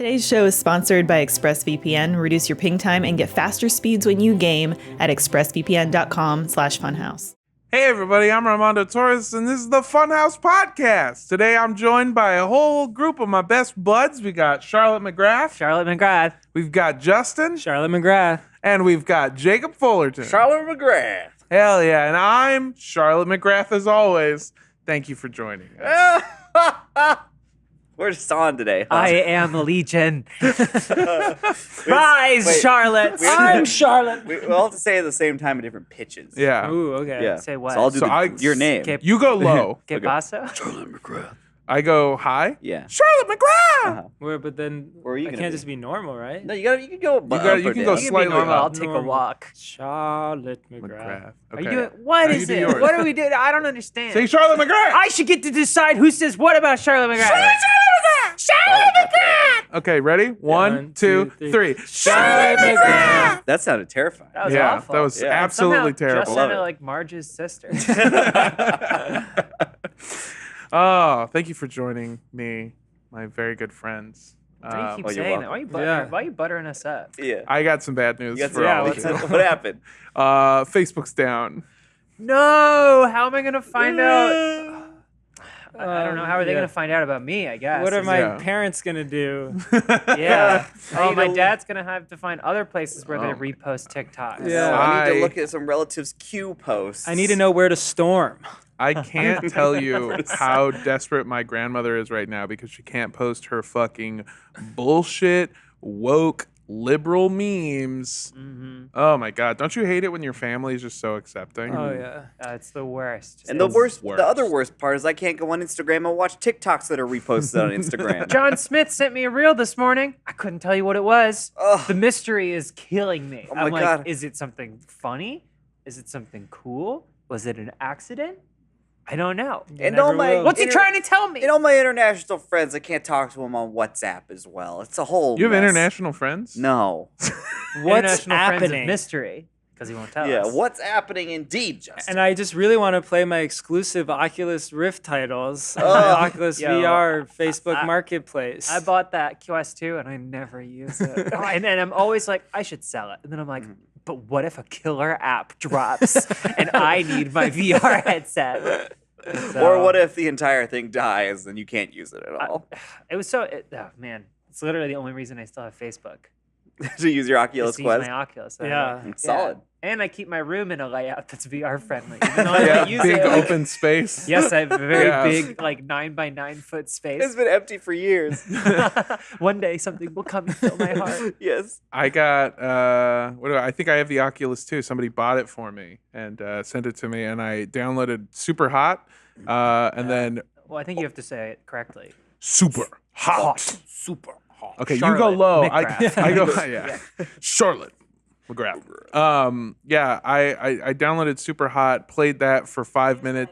Today's show is sponsored by ExpressVPN. Reduce your ping time and get faster speeds when you game at expressvpn.com/funhouse. Hey everybody, I'm Armando Torres, and this is the Funhaus Podcast. Today I'm joined by a whole group of my best buds. We got Charlotte McGrath. Charlotte McGrath. We've got Justin. Charlotte McGrath. And we've got Jacob Fullerton. Charlotte McGrath. Hell yeah, and I'm Charlotte McGrath as always. Thank you for joining us. We're just on today. Huh? I am Legion. Rise, Charlotte. I'm Charlotte. We'll have to say it at the same time in different pitches. Yeah. Ooh, okay. Yeah. Say what? So I'll do your name. You go low. Que paso? Charlotte McGrath. I go high. Yeah. Charlotte McGrath. Where, but then Where are you I gonna can't be? just be normal, right? No, you can go. You can go You can slightly be normal. up. I'll take a Normal. walk. Charlotte McGrath. McGrath. Are Okay. you doing? What Now is you do it? yours. What are we doing? I don't understand. Say Charlotte McGrath. I should get to decide who says what about Charlotte McGrath. Charlotte McGrath. Okay, ready? One, two, three. Charlotte McGrath. That sounded terrifying. That was Yeah, awful. that was Yeah. absolutely Somehow terrible. Just sounded like Marge's sister. Oh, thank you for joining me, my very good friends. Why do you keep you're saying that? welcome. Why are you buttering us up? Yeah. I got some bad news You got for all of what's you. what happened? Facebook's down. No, how am I gonna find out? I don't know. How are they gonna find out about me? I guess. What are my Yeah. parents gonna do? Yeah. Oh, need my to- dad's gonna have to find other places where they Oh. repost TikToks. Yeah. So I need I- to look at some relatives' Q posts. I need to know where to storm. I can't tell you how desperate my grandmother is right now because she can't post her fucking bullshit, woke, liberal memes. Mm-hmm. Oh my God. Don't you hate it when your family is just so accepting? Oh yeah. It's the worst. And the It's the other worst part is I can't go on Instagram and watch TikToks that are reposted on Instagram. John Smith sent me a reel this morning. I couldn't tell you what it was. Ugh. The mystery is killing me. Oh my I'm like, God. is it something funny? Is it something cool? Was it an accident? I don't know. And all my What's he trying to tell me? And all my international friends, I can't talk to them on WhatsApp as well. It's a whole. You have mess. international friends? No. What's International Friends of happening? Mystery. Because he won't tell Yeah. us. What's happening? Indeed, Justin. And I just really want to play my exclusive Oculus Rift titles on Oh. my Oculus Yo, VR Facebook I- Marketplace. I bought that Quest 2 and I never use it. and I'm always like, I should sell it. And then I'm like, but what if a killer app drops and I need my VR headset? Or what if the entire thing dies and you can't use it at all? It was so, oh man, it's literally the only reason I still have Facebook. To use your Is Oculus to use Quest? my Oculus. Yeah. It's solid. And I keep my room in a layout that's VR friendly. Even though I Yeah, don't use big it. open space. Yes, I have a very Yeah. big, like 9 by 9 foot It's space. been empty for years. One day something will come and fill my heart. Yes. I got I think I have the Oculus too. Somebody bought it for me and sent it to me, and I downloaded Super Hot, and then Well, I think you have to say it correctly. Super Hot. Super hot. Okay, you Charlotte go low. McGrath. I go yeah. Charlotte McGrath. Yeah, I downloaded Super Hot, played that for 5 minutes.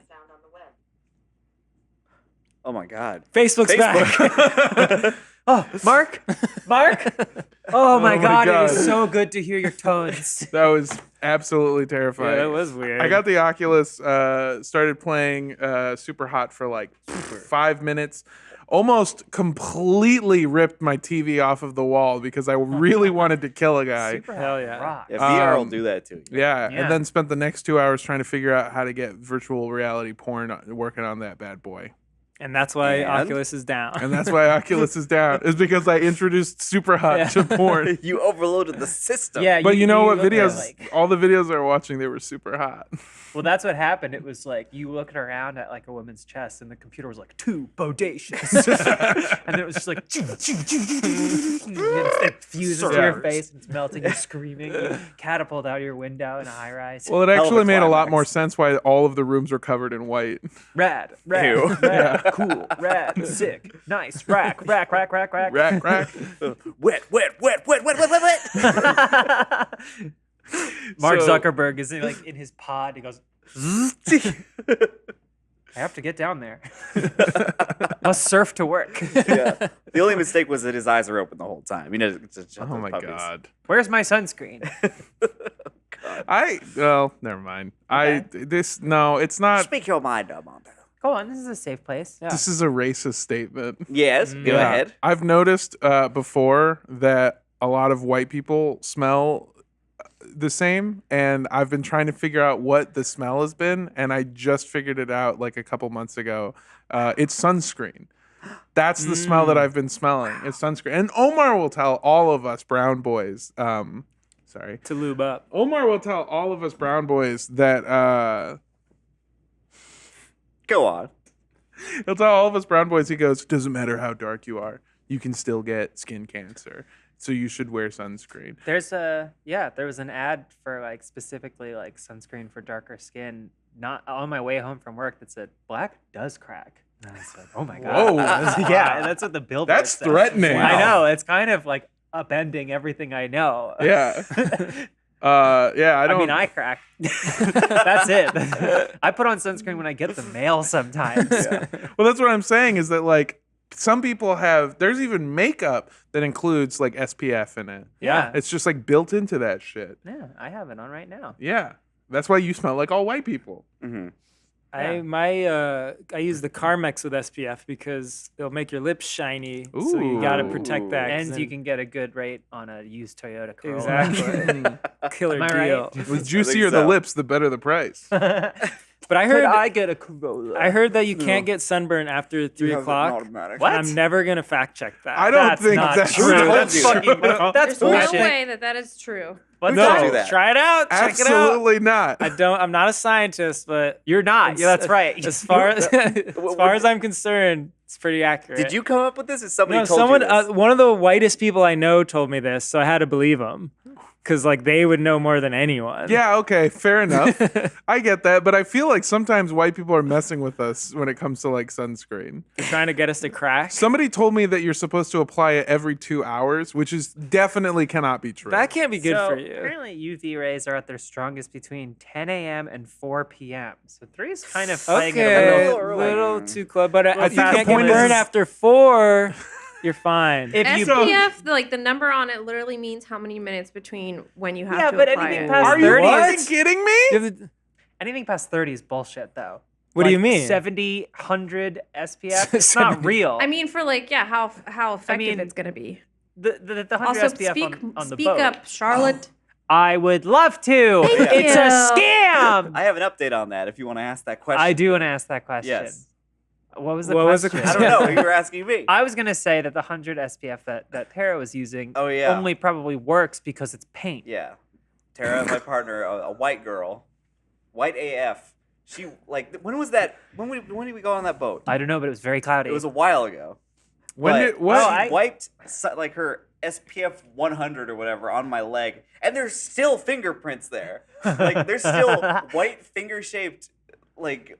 Oh my God. Facebook's back. Oh, Mark? Oh my my God, it God. is so good to hear your tones. That was absolutely terrifying. Yeah, that was weird. I got the Oculus, started playing Super Hot for like 5 minutes. Almost completely ripped my TV off of the wall because I really wanted to kill a guy. Super Hell hot yeah. rock. Yeah, VR will Um, do that too. Yeah, Yeah. and then spent the next 2 hours trying to figure out how to get virtual reality porn working on that bad boy. And that's why And? Oculus is down. And that's why Oculus is down. Is because I introduced Super Hot Yeah. to porn. You overloaded the system. Yeah, But you know what look at, videos? like- All the videos I were watching, they were super hot. well, that's what happened. It was like you looking around at like a woman's chest, and the computer was like too bodacious, and then it was just like, and it fuses to your face, and it's melting. You're screaming. You catapult out your window in a high rise. Well, it Hell of a actually made a lot climax. more sense why all of the rooms were covered in white. Rad, Ew. rad, cool, rad, sick, nice, rack. Rack, rack. Wet. Mark So- Zuckerberg is in his pod. He goes, I have to get down there. Must surf to work. Yeah. The only mistake was that his eyes were open the whole time. You know, Oh my God. Where's my sunscreen? Well, never mind. Okay. No, it's not. Speak your mind, Armando. Go on. This is a safe place. Yeah. This is a racist statement. Yes, go Yeah. ahead. I've noticed before that a lot of white people smell the same, and I've been trying to figure out what the smell has been, and I just figured it out like a couple months ago. It's sunscreen. That's the smell that I've been smelling. It's sunscreen. And Omar will tell all of us brown boys, sorry. To lube up. Omar will tell all of us brown boys that Go on. he'll tell all of us brown boys, he goes, doesn't matter how dark you are, you can still get skin cancer. So you should wear sunscreen. There was an ad for like specifically like sunscreen for darker skin. Not on my way home from work that said black does crack. And I was like, oh my god. Whoa. Yeah, that's what the billboard That's said. threatening. I know. It's kind of like upending everything I know. Yeah. I don't. I mean, I crack. That's it. I put on sunscreen when I get the mail sometimes. Well, that's what I'm saying is that like some people there's even makeup that includes like SPF in it. Yeah. It's just like built into that shit. Yeah, I have it on right now. Yeah. That's why you smell like all white people. Mm-hmm. I use the Carmex with SPF because it'll make your lips shiny. So you gotta protect that. 'cause And then- you can get a good rate on a used Toyota Corolla. exactly killer Am I deal. right? The juicier the so. lips, the better the price. But I Could heard I get a Corolla? I heard that you can't get sunburn after 3 o'clock. Automatic. What? And I'm never gonna fact check that. I don't That's think not that's true. true. That's fucking true. that's There's no bullshit. way that is true. What's No. that? Do that. Try it out. Check it out. Absolutely not. I'm not a scientist, but You're not. Yeah, that's right. As far as I'm concerned, it's pretty accurate. Did you come up with this? Or somebody No, told someone. you this? One of the whitest people I know told me this, so I had to believe him, because like they would know more than anyone. Yeah, okay, fair enough. I get that, but I feel like sometimes white people are messing with us when it comes to like sunscreen. They're trying to get us to crack. Somebody told me that you're supposed to apply it every 2 hours, which is definitely cannot be true. That can't be good So, for you. Apparently, UV rays are at their strongest between 10 a.m. and 4 p.m. So 3 is kind of playing it a Okay, little. early. little too close, but I if think you the can't get point burned is- after 4, you're fine. If you SPF, like the number on it, literally means how many minutes between when you have Yeah, to but apply anything it. past Are you 30 fucking is- kidding me? You have to- anything past 30 is bullshit, though. What do you mean? 70, 100 SPF? It's not 70. real. I mean, for like, yeah, how effective mean, it's gonna be. the 100 Also, SPF on the speak boat. up, Charlotte. I would love to. Thank It's you. a scam. I have an update on that if you want to ask that question. I do want to ask that question. Yes. What was the What was the question? I don't know. You were asking me. I was gonna say that the 100 SPF that Tara was using Oh, yeah. only probably works because it's paint. Yeah. Tara, my partner, a white girl, white AF. She like when was that? When did we go on that boat? I don't know, but it was very cloudy. It was a while ago. When But did what? She wiped like her SPF 100 or whatever on my leg, and there's still fingerprints there. Like there's still white finger-shaped like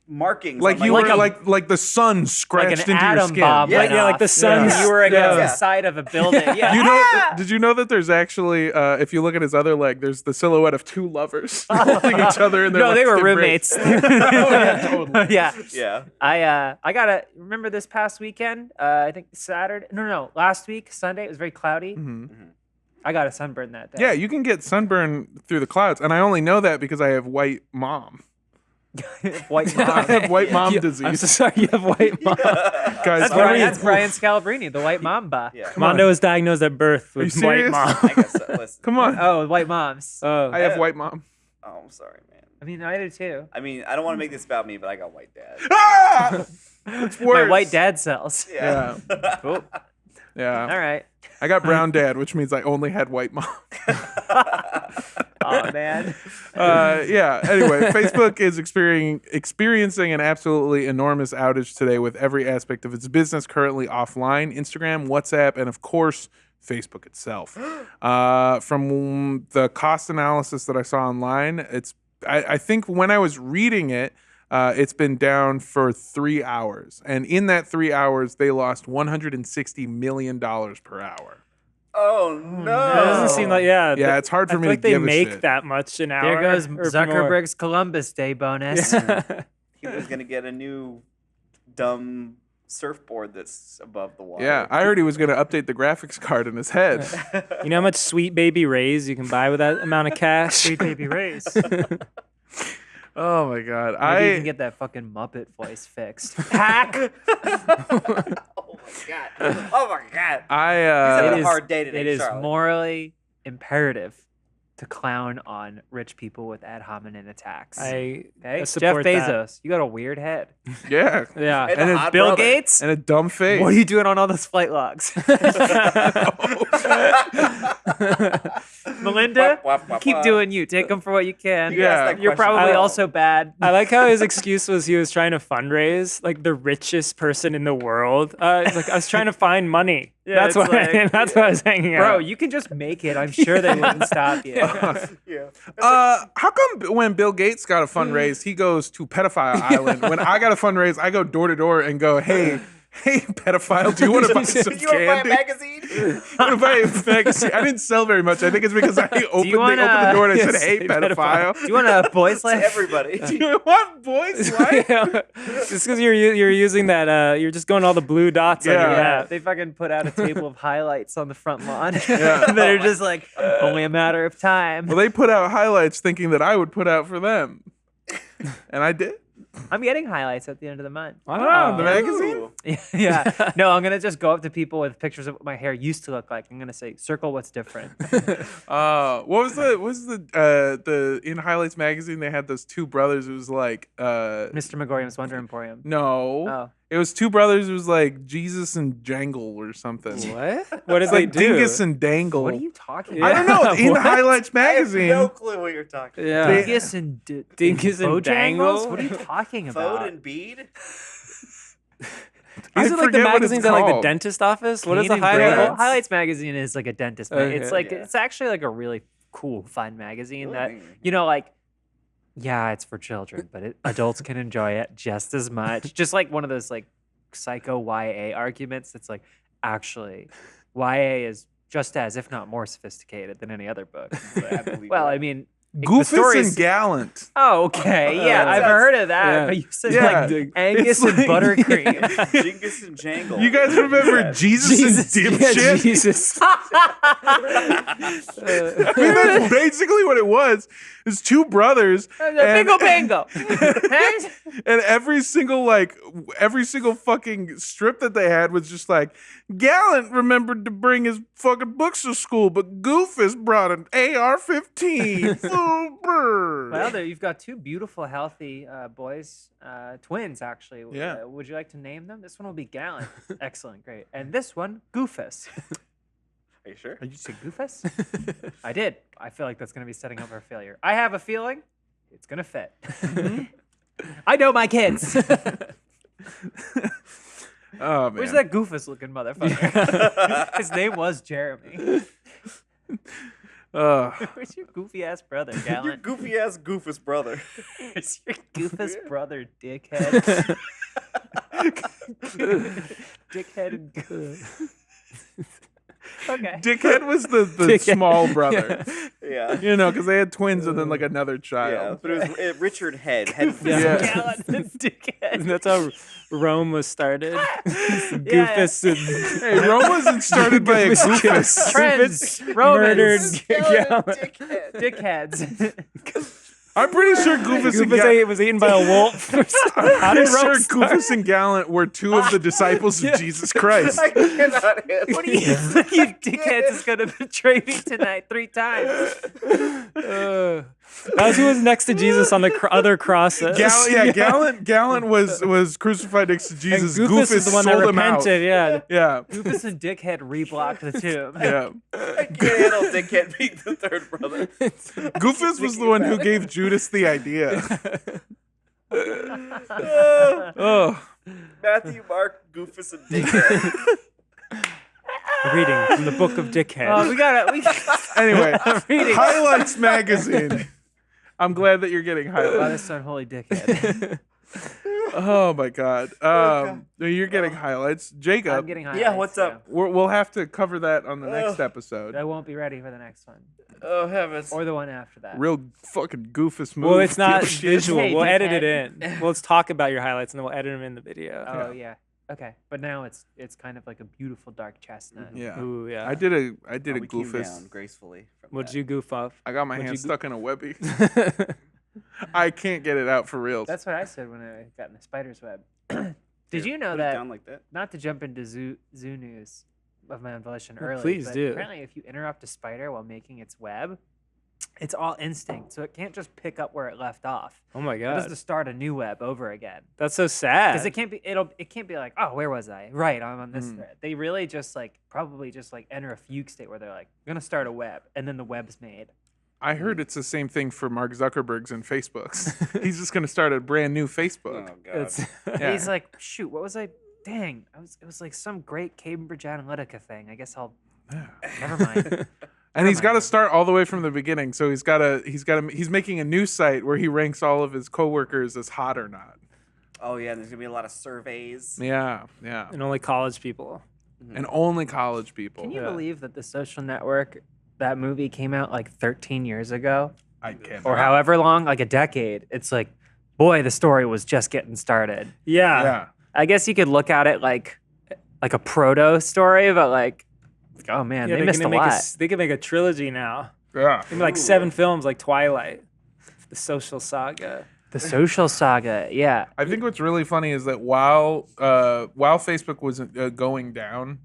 markings. like on my you like were a- like the sun like scratched an into your atom skin. bomb. Yeah. went Yeah, like off. the sun's- You were against Yeah. the side of a building. Yeah. You know? Did you know that there's actually, if you look at his other leg, there's the silhouette of 2 lovers holding each other in their No, they last were embrace. roommates. Oh, yeah, totally. Yeah. Yeah. I gotta remember this past weekend. I think Saturday. No, last week Sunday. It was very cloudy. Mhm. I got a sunburn that day. Yeah, you can get sunburn through the clouds, and I only know that because I have white mom. White I mom. have white mom I'm disease. so sorry you have white mom. Guys, That's what are Brian, you- that's Brian Scalabrine, the white mamba. Yeah. Come on. Mondo was diagnosed at birth Are you with white serious? mom. I guess so. Listen. Come on. Oh, white moms. Oh, I have white mom. Oh, I'm sorry, man. I mean, I do too. I mean, I don't want to make this about me, but I got white dad. Ah! It's worse. My white dad cells. Yeah. Cool. Yeah. All right. I got brown dad, which means I only had white mom. Oh man. Yeah. Anyway, Facebook is experiencing an absolutely enormous outage today with every aspect of its business currently offline: Instagram, WhatsApp, and of course, Facebook itself. From the cost analysis that I saw online, I think when I was reading it, it's been down for 3 hours, and in that 3 hours, they lost $160 million per hour. Oh no! that doesn't seem like Yeah, it's hard for I me feel to like they give a make shit. that much an hour. There goes or more. Zuckerberg's Columbus Day bonus. Yeah. He was gonna get a new dumb surfboard that's above the water. Yeah, I heard he was going to update the graphics card in his head. You know how much Sweet Baby Rays you can buy with that amount of cash? Sweet baby rays. Oh my god. Maybe you can get that fucking Muppet voice fixed. Hack. Oh my god. Oh my god. I It is- hard day today, It is Charlotte. morally imperative to clown on rich people with ad hominem attacks. I Okay, Jeff support that. Bezos, you got a weird head. yeah. Yeah. And And the it's hot Bill brother. Gates, And a dumb face. what are you doing on all those flight logs? Melinda, Wap, wap, keep wap. doing you. Take them for what you can. You asked Yeah. that You're question. probably I- also bad. I like how his excuse was he was trying to fundraise, like the richest person in the world. He's like, I was trying to find money. Yeah, that's it's what like- that's what I was hanging out. Bro, you can just make it. I'm sure they wouldn't stop you. Yeah. How come when Bill Gates got a fundraise, he goes to Pedophile Island? When I got a fundraise, I go door to door and go, hey, pedophile, do you want to buy some You want to buy a candy? magazine? I want to buy a magazine. I didn't sell very much. I think it's because I opened, wanna- opened the door and I Yes, said, hey, hey, pedophile. Do you want a boys' To life? everybody. Do you want boys' life? Just because you're using that, you're just going all the blue dots on your Yeah. map. They fucking put out a table of highlights on the front lawn. Yeah. They're just like, only a matter of time. Well, they put out highlights thinking that I would put out for them. And I did. I'm getting highlights at the end of the month. Wow, the Wow. magazine? Ooh. Yeah. No, I'm gonna just go up to people with pictures of what my hair used to look like. I'm gonna say, circle what's different. What was the in Highlights magazine they had those two brothers. It was like Mr. Megorium's Wonder Emporium. no. Oh. It was two brothers. It was like Jesus and Jangle or something. What? What did It's they like do? Dingus and Dangle. What are you talking I about? don't know. In What? Highlights I have magazine. no clue what you're talking about. Yeah. Dingus and Dingus and Bojangles? Dangle? What are you talking about? Phode and bead? I These are like the forget what it's magazines at like the called. dentist office. What is the Cane and Grey. highlights? Highlights magazine is like a dentist. Okay. It's like Yeah. it's actually like a really cool, fun magazine that Really? you know, like yeah, it's for children, but adults can enjoy it just as much. Just like one of those like psycho YA arguments. That's like actually YA is just as, if not more, sophisticated than any other book. I believe Well, that. I mean, the Goofus stories- and Gallant. Oh, okay. Yeah, that I've sounds- heard of that. yeah. But you said Yeah. like Angus It's and like- buttercream. Jingus and Jangle. You guys remember Jesus, and Dipshit? Jesus. I mean, that's basically what it was. It's two brothers, Bingo bango. and every single fucking strip that they had was just like, Gallant remembered to bring his fucking books to school, but Goofus brought an AR-15. Well, there you've got two beautiful, healthy boys, twins actually. Yeah. Would you like to name them? This one will be Gallant. Excellent, great. And this one, Goofus. Are you sure? Did you say Goofus? I did. I feel like that's going to be setting up our failure. I have a feeling it's going to fit. I know my kids. Oh man, Where's that Goofus looking motherfucker? His name was Jeremy. Where's your goofy ass brother, Your Gallant? goofy ass Goofus brother. Where's your Goofus brother, dickhead? Dickhead and Okay. Dickhead was the Dickhead. small brother. Yeah. You know, because they had twins and then like another Yeah, child. but it was Richard Head. Head Yeah. Gallant and dickhead. That's how Rome was started. Yeah. Goofus and Hey, Rome wasn't started by a Goofus. Friends, murdered Romans, Gallant. dickheads. I'm pretty sure Goofus and Goofus Gallant. was eaten by a wolf. How I'm did pretty Rome sure start? Goofus and Gallant were two of the disciples of Jesus Christ. I cannot handle What are you, you dickheads is gonna betray me tonight 3 times? That was who was next to Jesus on the other crosses. Gallant was crucified next to And Jesus. Goofus is the one that sold him out. repented. Yeah. Yeah, Goofus and dickhead reblocked the tomb. yeah. I can't handle Dickhead being the third brother. Goofus was the one who gave Judas the idea. Oh, Matthew, Mark, Goofus, and Dickhead. Reading from the book of Dickhead. Oh, we gotta. anyway, Reading. Highlights magazine. I'm glad that you're getting Oh, highlights. this unholy dickhead. Oh my God. You're getting highlights, Jacob. I'm getting highlights. Yeah, what's up? We'll have to cover that on the next episode. I won't be ready for the next one Oh, heavens. or the one after that. Real fucking Goofus move. Well, it's not dipshit. visual. Hey, We'll edit it dickhead. in. We'll let's talk about your highlights and then we'll edit them in the video. Oh yeah. Okay, but now it's kind of like a beautiful dark chestnut. Yeah. Ooh, yeah. I did a Oh, we came Goofus. down gracefully. From What'd that. you goof off? I got my What'd hand you go- stuck in a webby. I can't get it out for real. That's what I said when I got in the spider's web. Did you know Put it that? down like that. Not to jump into zoo news of my own volition Well, early. please but do. Apparently, if you interrupt a spider while making its web, it's all instinct, so it can't just pick up where it left off. Oh my It has god, to start a new web over again. that's so sad. Because it can't be. It can't be like, oh, where was I? Right, I'm on this thread. They really just probably just enter a fugue state where they're like, gonna start a web, and then the web's made. I heard it's the same thing for Mark Zuckerberg's and Facebook's. He's just going to start a brand new Facebook. Oh god. It's Yeah. He's like, shoot, what was I? Dang, it was like some great Cambridge Analytica thing. I guess I'll. Never mind. And he's got to start all the way from the beginning. So he's making a new site where he ranks all of his coworkers as hot or not. Oh yeah, there's gonna be a lot of surveys. Yeah. and only college people. And only college people. Can you Yeah. believe that The Social Network, that movie came out like 13 years ago? I can't. Or however long, like a decade. It's like, boy, the story was just getting started. Yeah. Yeah. I guess you could look at it like a proto story, but oh man, they missed a lot. They could make a trilogy now. Yeah. Maybe like 7 films, like Twilight, the social saga. The Social Saga, yeah. I think what's really funny is that while Facebook was going down,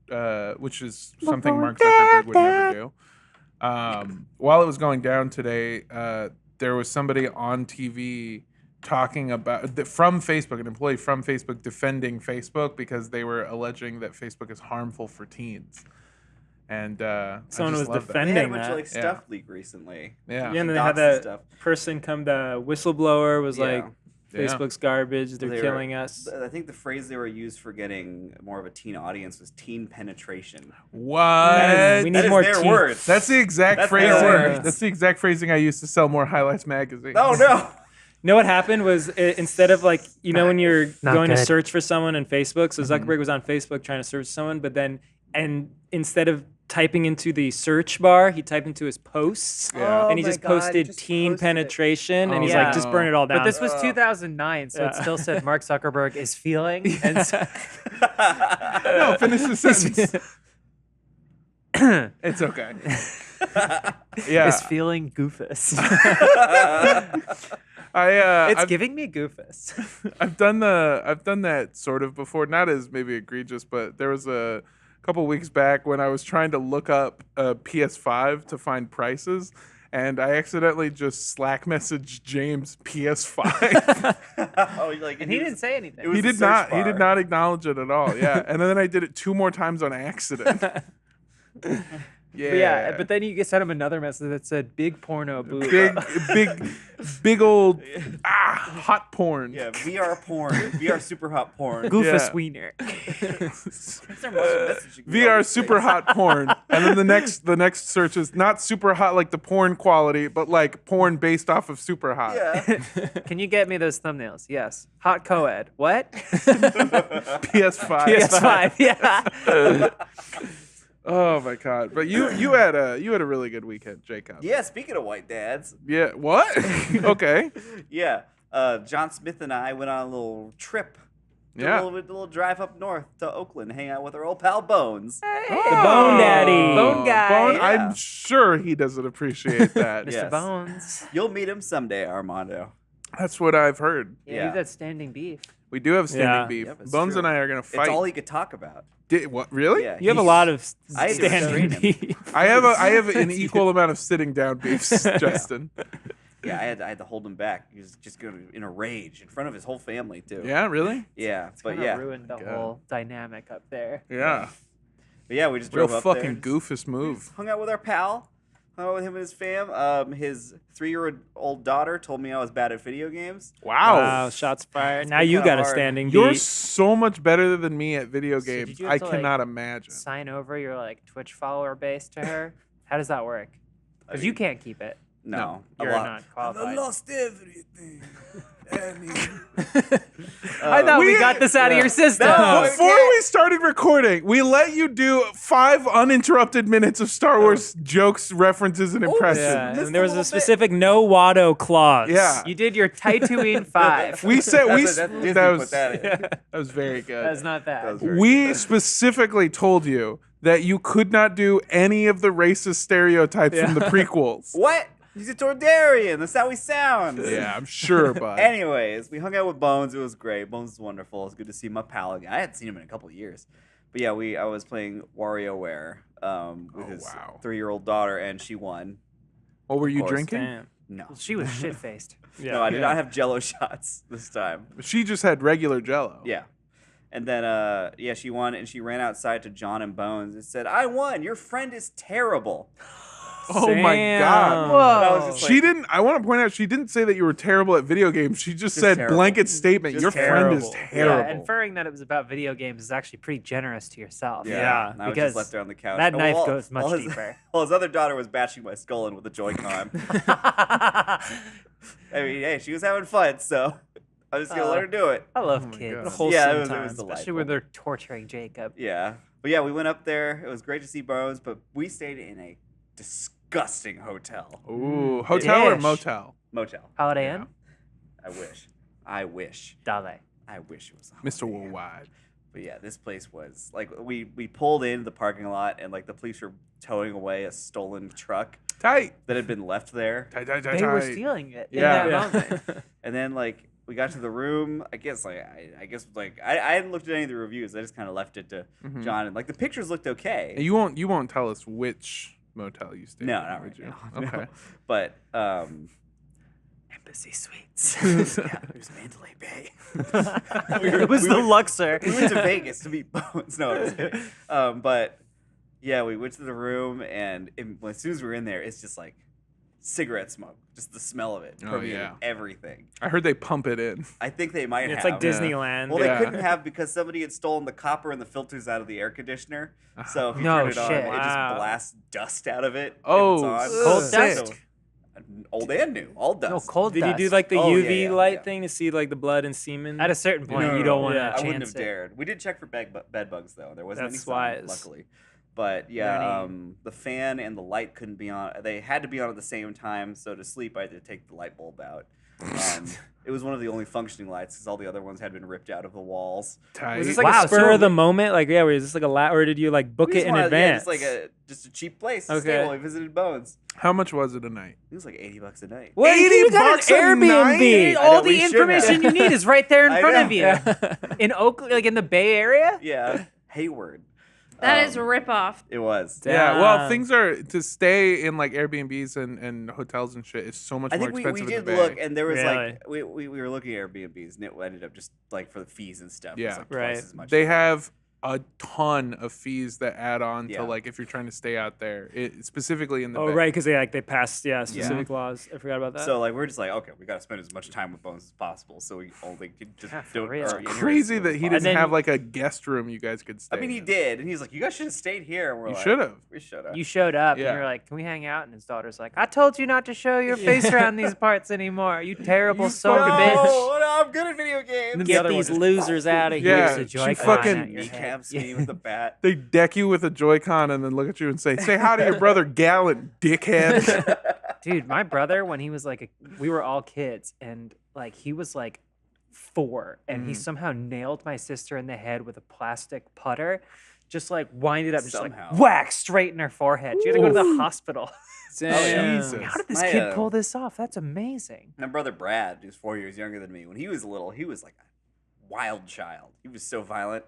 which is something Mark Zuckerberg would never do, while it was going down today, there was somebody on TV talking about from Facebook, an employee from Facebook, defending Facebook because they were alleging that Facebook is harmful for teens. And Someone was They had defending a bunch that. of like stuff leak recently. Yeah. Yeah, and then they had Dots and that stuff. person come to whistleblower was Yeah. like, Facebook's garbage. They're They were- killing us. I think the phrase they were used for getting more of a teen audience was teen penetration. What? We need That is more their teen- words. That's the exact That's their phrasing. words. That's the exact phrasing I used to sell more Highlights magazines. Oh no! You know what happened was instead of like, when you're Not going to good. search for someone on Facebook, so Zuckerberg was on Facebook trying to search someone, but then, and instead of typing into the search bar, he typed into his posts, Yeah. and he Oh my just God, posted just teen posted it. penetration, and Oh, he's yeah. like, just burn it all down. But this was 2009, so it Yeah. still said Mark Zuckerberg is feeling. And so, No, finish the sentence. It's okay. Yeah. is feeling goofus. I've giving me goofus. I've done that sort of before, not as maybe egregious, but there was a couple weeks back when I was trying to look up a PS5 to find prices, and I accidentally just Slack messaged James PS5. Oh, like And he didn't say anything. It was He the did search not. He bar. did not acknowledge it at all. Yeah, and then I did it 2 more times on accident. Yeah. But then you sent him another message that said "big porno boob." big old hot porn. Yeah, VR porn, VR super hot porn. Goofus Yeah. wiener. Is there much messaging with all VR these super things? hot porn, and then the next search is not super hot like the porn quality, but like porn based off of super hot. Yeah. Can you get me those thumbnails? Yes. Hot co-ed. What? PS5. PS5. Yeah. Oh my god! But you had a really good weekend, Jacob. Yeah, speaking of white dads, Yeah. What? Okay. yeah, John Smith and I went on a little trip. Yeah. A little drive up north to Oakland, hang out with our old pal Bones. The Bone Daddy. Bone guy. Bone, Yeah. I'm sure he doesn't appreciate that. Mr. Yes. Bones. You'll meet him someday, Armando. That's what I've heard. Yeah, Yeah. you got standing beef. We do have standing Yeah. beef. Yep, it's Bones true. and I are gonna fight. It's all he could talk about. What? Really? Yeah, You have a he's- lot of I had to standing restrain him. beef. I have an equal amount of sitting down beefs, Justin. Yeah, I had to hold him back. He was just going in a rage in front of his whole family too. Yeah. Really? Yeah, but Kinda yeah, ruined the God. whole dynamic up there. Yeah. but yeah, we just Real drove up there fucking and goofus move. hung out with our pal. Hung out with him and his fam. His 3-year-old daughter told me I was bad at video games. Wow, shots fired. Now you kinda got a hard. standing You're beef. so much better than me at video So did games. you I have to, like, cannot imagine. Sign over your Twitch follower base to her. How does that work? Because you can't keep it. No, You're a lot. not qualified. lost everything. I thought we got this out of your system. No, Before we started recording, we let you do 5 uninterrupted minutes of Star Wars jokes, references, and impressions. Yeah, Missed and there a was a little bit. specific no Watto clause. Yeah. You did your Tatooine 5. We said That's Disney that put was that in. that was very good. That's not that. That was very We specifically told you that you could not do any of the racist stereotypes from the prequels. What? He's a Tordarian. That's how he sounds. Yeah, I'm sure, bud. Anyways, we hung out with Bones. It was great. Bones was wonderful. It was good to see my pal again. I hadn't seen him in a couple of years. But yeah, I was playing WarioWare with his 3-year-old daughter, and she won. What were you course. drinking? Damn. No. She was shit faced. Yeah. No, I did not have Jello shots this time. She just had regular Jello. Yeah. And then, she won, and she ran outside to John and Bones and said, "I won. Your friend is terrible." Oh my God. Whoa. I was just She like, didn't. I want to point out she didn't say that you were terrible at video games. She just said terrible. blanket statement. Just Your friend is terrible. terrible. Yeah, inferring that it was about video games is actually pretty generous to yourself. Yeah, And I was because just left there on the couch. that And knife while- goes much while his- deeper. Well, his other daughter was bashing my skull in with a Joy-Con. I mean, hey, she was having fun, so I was gonna let her do it. I love Oh my kids. God. What a wholesome Yeah, it was time. delightful. Especially when they're torturing Jacob. Yeah, but yeah, we went up there. It was great to see Bones, but we stayed in a disgusting hotel, Ooh, hotel or Dish. motel? motel. Holiday Yeah. Inn? I wish Dale. it was a Mr. Holiday Inn. Worldwide. But yeah, this place was like we pulled into the parking lot and like the police were towing away a stolen truck Tight. that had been left there. Tight, tight, tight, They were tight. stealing it. Yeah. In Yeah. that moment. And then like we got to the room. I guess I hadn't looked at any of the reviews. I just kind of left it to Mhm. John, and like the pictures looked okay. You won't tell us which motel you stayed No, in, not would right you? now. No. Okay. But Embassy Suites. yeah, it was Mandalay Bay. It was the Luxor. We went to Vegas to meet Bones. No, I'm just kidding. But yeah, we went to the room, and as soon as we were in there, it's just like cigarette smoke. Just the smell of it Oh, permeated yeah. everything. I heard they pump it in. I think they might It's have. like Disneyland. Well, Yeah. they couldn't have because somebody had stolen the copper and the filters out of the air conditioner. So if you No turn it on, shit. it Wow. just blasts dust out of it. Oh, if it's on. Cold sick. dust? Old and new, all dust. No, cold Did dust. you do like the Oh, yeah, UV yeah, light yeah. thing to see like the blood and semen? At a certain point, No, you no, don't no. want to Yeah. chance I wouldn't have it. dared. We did check for bed bugs though. There wasn't That's any sign, wise. luckily. But yeah, the fan and the light couldn't be on. They had to be on at the same time. So to sleep, I had to take the light bulb out. It was one of the only functioning lights because all the other ones had been ripped out of the walls. Tight. Was this like Wow, a spur so- of the moment? Like, yeah, was this like a or did you like book We it just in wanted- advance? Yeah, just a cheap place to stay Okay. while we visited Bones. How much was it a night? It was like $80 a night. What? 80 You got bucks an a Airbnb. night? I know, All we the should information have. you need is right there in I front know. of you. Yeah. In Oakland, like in the Bay Area? Yeah, Hayward. That is a Um, ripoff. It was. Yeah, well, Damn. things are to stay in like Airbnbs and hotels and shit is so much I more think we expensive in did the Bay. look, and there was Really? like we were looking at Airbnbs, and it ended up just like for the fees and stuff. It was Yeah. like Right. twice as much. They have a ton of fees that add on Yeah. to like if you're trying to stay out there, specifically in the Oh Bay. right, because they passed specific laws. I forgot about that. So like we're just like, okay, we got to spend as much time with Bones as possible, so we only could just Yeah, for do it. real. Crazy that he doesn't then- have like a guest room you guys could stay. I mean, he in. did, and he's like, you guys should have stayed here. And we're You like, should have. We should have. You showed up Yeah. and you're like, "Can we hang out?" And his daughter's like, "I told you not to show your face around these parts anymore. You terrible son of a bitch. No, I'm good at video games. The Get other these one- losers out of Yeah, here. Here's a she Joy-Con fucking at your head. Kneecaps me with the bat. They deck you with a Joy-Con and then look at you and say hi to your brother Gallant, dickhead. Dude, my brother, when he was like, we were all kids, and like he was like 4, and he Mhm. somehow nailed my sister in the head with a plastic putter, just like winded up, just Somehow. like whack straight in her forehead. She had to go to the hospital. Damn. Jesus. How did this My, kid pull this off? That's amazing. My brother Brad, who's 4 years younger than me, when he was little, he was like a wild child. He was so violent.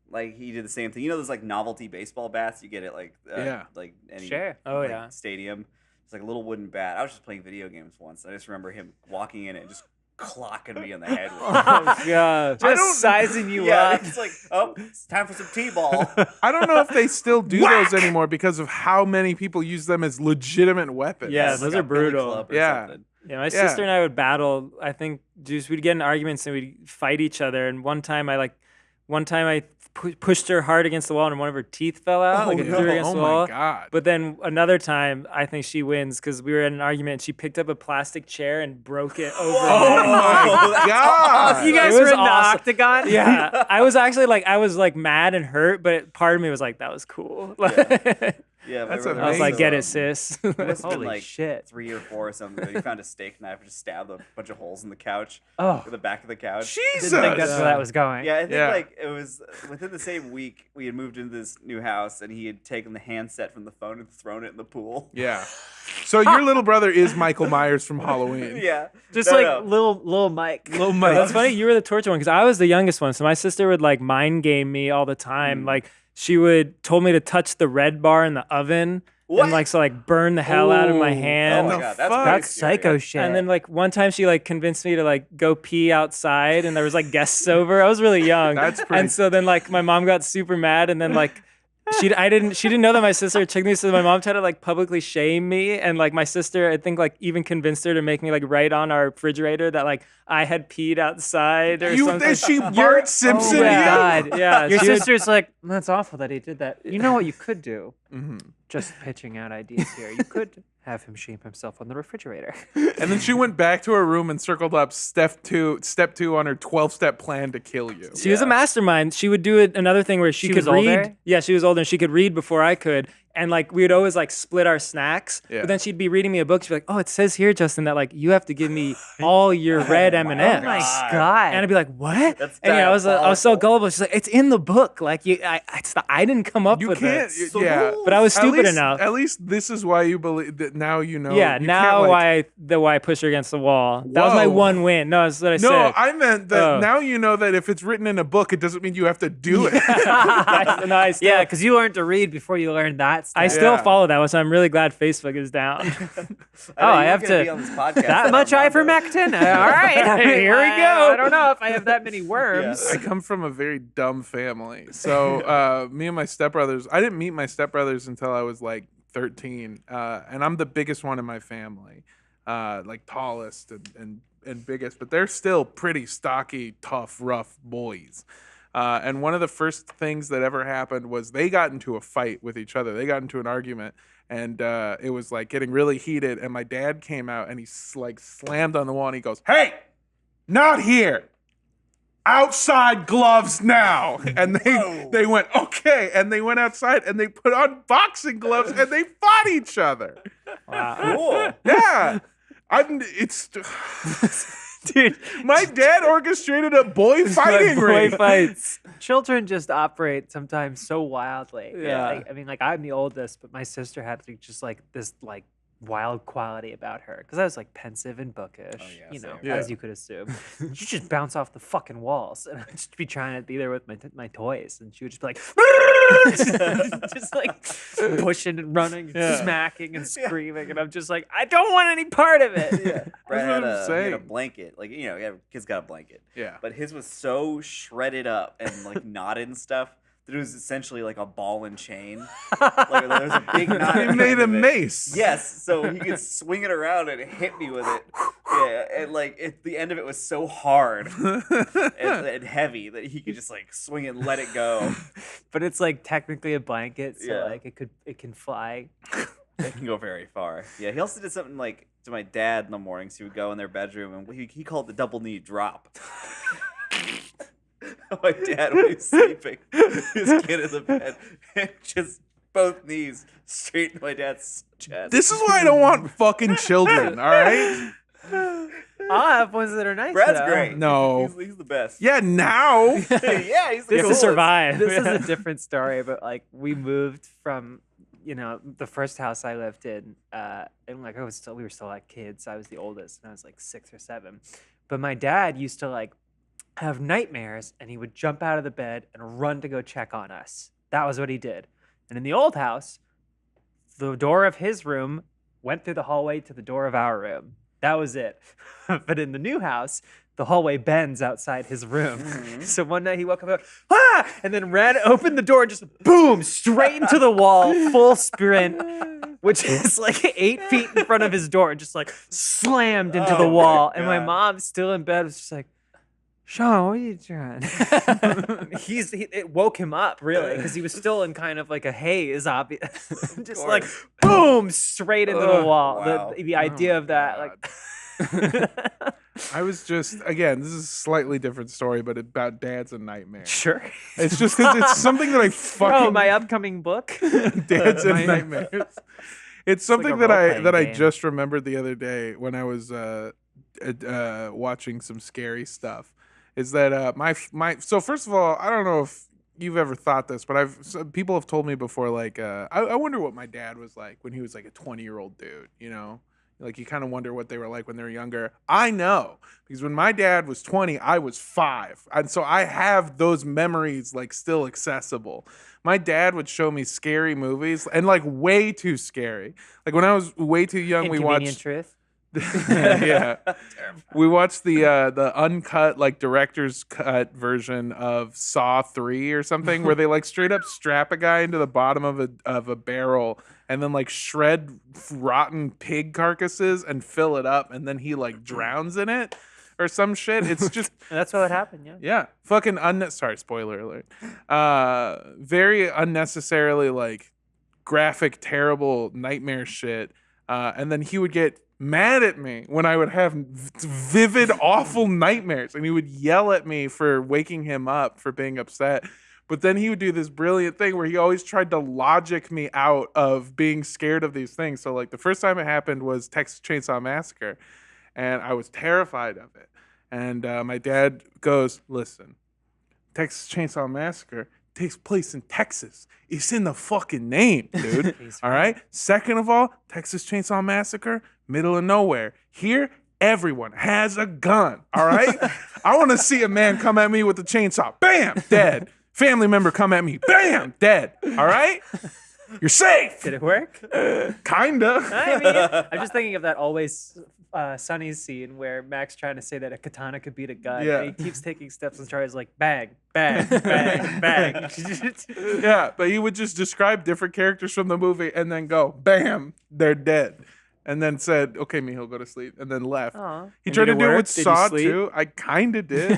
Like he did the same thing. You know those like novelty baseball bats you get at like Yeah. like any Sure. Oh, like, yeah. stadium. It's like a little wooden bat. I was just playing video games once. I just remember him walking in and just clocking me in the head with it. Oh god. I don't- Just sizing you Yeah, up. it's like, oh, it's time for some t-ball. I don't know if they still do those anymore because of how many people use them as legitimate weapons. Yeah, It's those like are a billy brutal. club or Yeah. something. Yeah, my sister and I would battle. I think just we'd get in arguments and we'd fight each other. And one time I pushed her hard against the wall and one of her teeth fell out. Like I threw her against oh the my wall. god. But then another time, I think she wins because we were in an argument. And she picked up a plastic chair and broke it over. Oh me. my that's god. awesome. You guys It were was in the awesome. octagon? Yeah, I was actually like mad and hurt, but part of me was like, that was cool. Yeah, That's my brother I was like, get it, um, sis. He must have been Holy like shit. 3 or 4 or something. But he found a steak knife and just stabbed a bunch of holes in the couch, Oh, in the back of the couch. Jesus. didn't think that's where that was going. Yeah, I think Yeah. like it was within within the same week, we had moved into this new house, and he had taken the handset from the phone and thrown it in the pool. Yeah. So your little brother is Michael Myers from Halloween. Yeah. Just little Mike. Little Mike. That's funny. You were the torture one because I was the youngest one. So my sister would like mind game me all the time. Like she would told me to touch the red bar in the oven. What? And like so like burn the hell out of my Oh hand. my The god, fuck? That's psycho shit. And then like one time she like convinced me to like go pee outside and there was like guests over. I was really young. That's pretty- And so then like my mom got super mad and then like she didn't know that my sister had tricked me, so my mom tried to like publicly shame me, and like my sister I think like even convinced her to make me like write on our refrigerator that like I had peed outside or something. She Bart Simpson. Oh my you? God. Yeah, Your she would- sister's like, that's awful that he did that. You know what you could do? Mhm. Just pitching out ideas here. You could have him shame himself on the refrigerator. And then she went back to her room and circled up step two on her 12-step plan to kill you. She was a mastermind. She would do another thing where she could was read. older? Yeah, she was older and she could read before I could. And like we would always like split our snacks. Yeah. But then she'd be reading me a book. She'd be like, "Oh, it says here, Justin, that like you have to give me all your red M&Ms." Oh my God. And I'd be like, "What?" That's and yeah, I was so diabolical. gullible. She's like, "It's in the book. Like I didn't come up You with can't. it." Yeah. But I was At stupid least- now. At least this is why you believe that now you know. Yeah, You now can't, like- why I pushed her against the wall. That was my Whoa. one win. No, that's what I No, said. I meant that Oh. now you know that if it's written in a book, it doesn't mean you have to do it. No, I still, Yeah, because you learned to read before you learned that stuff. I still Yeah. follow that one, so I'm really glad Facebook is down. I have Be to. on this podcast That much ivermectin? All right. Here we go. I don't know if I have that many worms. I come from a very dumb family. So me and my stepbrothers, I didn't meet my stepbrothers until I was like 13. And I'm the biggest one in my family, like tallest and biggest, but they're still pretty stocky, tough, rough boys. And one of the first things that ever happened was they got into a fight with each other. They got into an argument, and it was like getting really heated. And my dad came out and he like slammed on the wall and he goes, "Hey, not here. Outside gloves now." And they went, "Okay." And they went outside and they put on boxing gloves and they fought each other. Cool. Yeah. It's Dude, my dad orchestrated a boy fighting Boy ring. fights. children just operate sometimes so wildly. Yeah. Like, I mean, like I'm the oldest, but my sister had like, just like this like wild quality about her because I was like pensive and bookish, yeah, you know, same. Yeah. as you could assume. She'd just bounce off the fucking walls, and I'd just be trying to be there with my toys, and she would just be like, just like pushing and running, and Yeah. smacking and screaming, and I'm just like, I don't want any part of it. Yeah. Brad what had I'm a saying. blanket. Like, you know, kid's got a blanket. Yeah. But his was so shredded up and like knotted and stuff that it was essentially like a ball and chain. Like there was a big knot. He at the made end a of it. mace. Yes, so he could swing it around and hit me with it. Yeah, and like the end of it was so hard and heavy that he could just like swing it and let it go. But it's like technically a blanket, so Yeah. like it can fly. It can go very far. Yeah, he also did something like to my dad in the mornings. He would go in their bedroom and he called it the double knee drop. My dad, when he was sleeping, his kid in the bed, and just both knees straight into my dad's chest. This is why I don't want fucking children, all right? I'll have ones that are nice. Brad's though. great. No. He's the best. Yeah, now. Yeah, he's the This You have to coolest. survive. This is a different story, but like we moved from, you know, the first house I lived in, and like we were still like kids. I was the oldest, and I was like 6 or 7. But my dad used to like have nightmares, and he would jump out of the bed and run to go check on us. That was what he did. And in the old house, the door of his room went through the hallway to the door of our room. That was it. But in the new house, the hallway bends outside his room. So one night he woke up, and then opened the door, and just boom, straight into the wall, full sprint, which is like 8 feet in front of his door, just like slammed into the Oh my wall. And my God. mom, still in bed, was just like, Sean, what are you doing? It woke him up really because he was still in kind of like a haze, obvious. Just like boom, straight into the wall. Wow. The idea of that, like, I was just, again, this is a slightly different story, but about dads and nightmares. sure. It's just because it's something that I fucking. Oh, my upcoming book. Dads and nightmares. It's something like a role-playing that I game. just remembered the other day when I was watching some scary stuff. Is that so first of all, I don't know if you've ever thought this, but people have told me before, like, I wonder what my dad was like when he was like a 20-year-old dude, you know? Like, you kind of wonder what they were like when they were younger. I know, because when my dad was 20, I was 5. And so I have those memories, like, still accessible. My dad would show me scary movies, and, like, way too scary. Like, when I was way too young, we Inconvenient watched... truth. Yeah. We watched the uncut, like, director's cut version of Saw 3 or something, where they like straight up strap a guy into the bottom of a barrel and then like shred rotten pig carcasses and fill it up, and then he like drowns in it or some shit. It's just That's what would happen, yeah. yeah, fucking sorry, spoiler alert. Very unnecessarily like graphic, terrible nightmare shit. And then he would get mad at me when I would have vivid, awful nightmares, and he would yell at me for waking him up for being upset. But then he would do this brilliant thing where he always tried to logic me out of being scared of these things. So like the first time it happened was Texas Chainsaw Massacre, and I was terrified of it. And my dad goes, listen, Texas Chainsaw Massacre takes place in Texas. It's in the fucking name, dude. All right? Second of all, Texas Chainsaw Massacre, middle of nowhere. Here, everyone has a gun, all right? I want to see a man come at me with a chainsaw. Bam, dead. Family member come at me. Bam, dead. All right? You're safe. Did it work? Kinda. I mean, I'm just thinking of that Always Sunny scene where Mac's trying to say that a katana could beat a gun. Yeah. And he keeps taking steps and Charlie's like, bang, bang, bang, bang. Yeah, but he would just describe different characters from the movie and then go, bam, they're dead. And then said, okay, Mijo, go to sleep. And then left. Aw. He And tried did to it do it work? with Did you Saw sleep? too. I kind of did.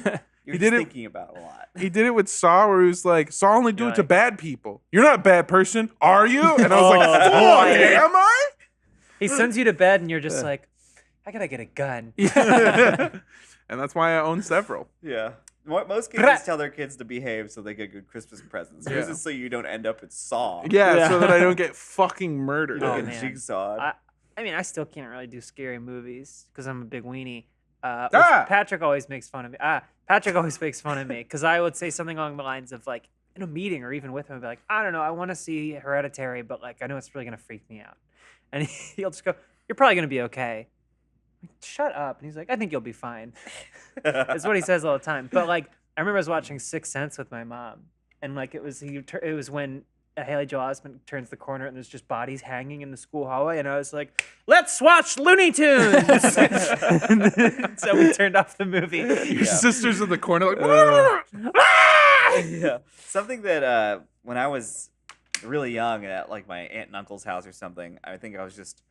You're He just did it. thinking about it a lot. He did it with Saw, where he was like, Saw only do You're it to like- bad people. You're not a bad person, are you? And I was like, Oh, fuck, boy. am I? He sends you to bed and you're just like, I gotta get a gun. And that's why I own several. Yeah. Most kids tell their kids to behave so they get good Christmas presents. Yours Yeah. is so you don't end up at Saw. Yeah, so Yeah. that I don't get fucking murdered. You don't Oh, get man. jigsawed. I mean, I still can't really do scary movies because I'm a big weenie. Which Ah! Patrick always makes fun of me. Patrick always makes fun of me because I would say something along the lines of like in a meeting or even with him, I'd be like, I don't know, I want to see Hereditary, but like I know it's really gonna freak me out. And he'll just go, "You're probably gonna be okay." I'm like, shut up. And he's like, "I think you'll be fine." That's what he says all the time. But like, I remember I was watching Sixth Sense with my mom, and like it was when Haley Joel Osment turns the corner and there's just bodies hanging in the school hallway, and I was like, "Let's watch Looney Tunes." So we turned off the movie. Your sister's in the corner like, Yeah. Something that when I was really young at like my aunt and uncle's house or something, I think I was just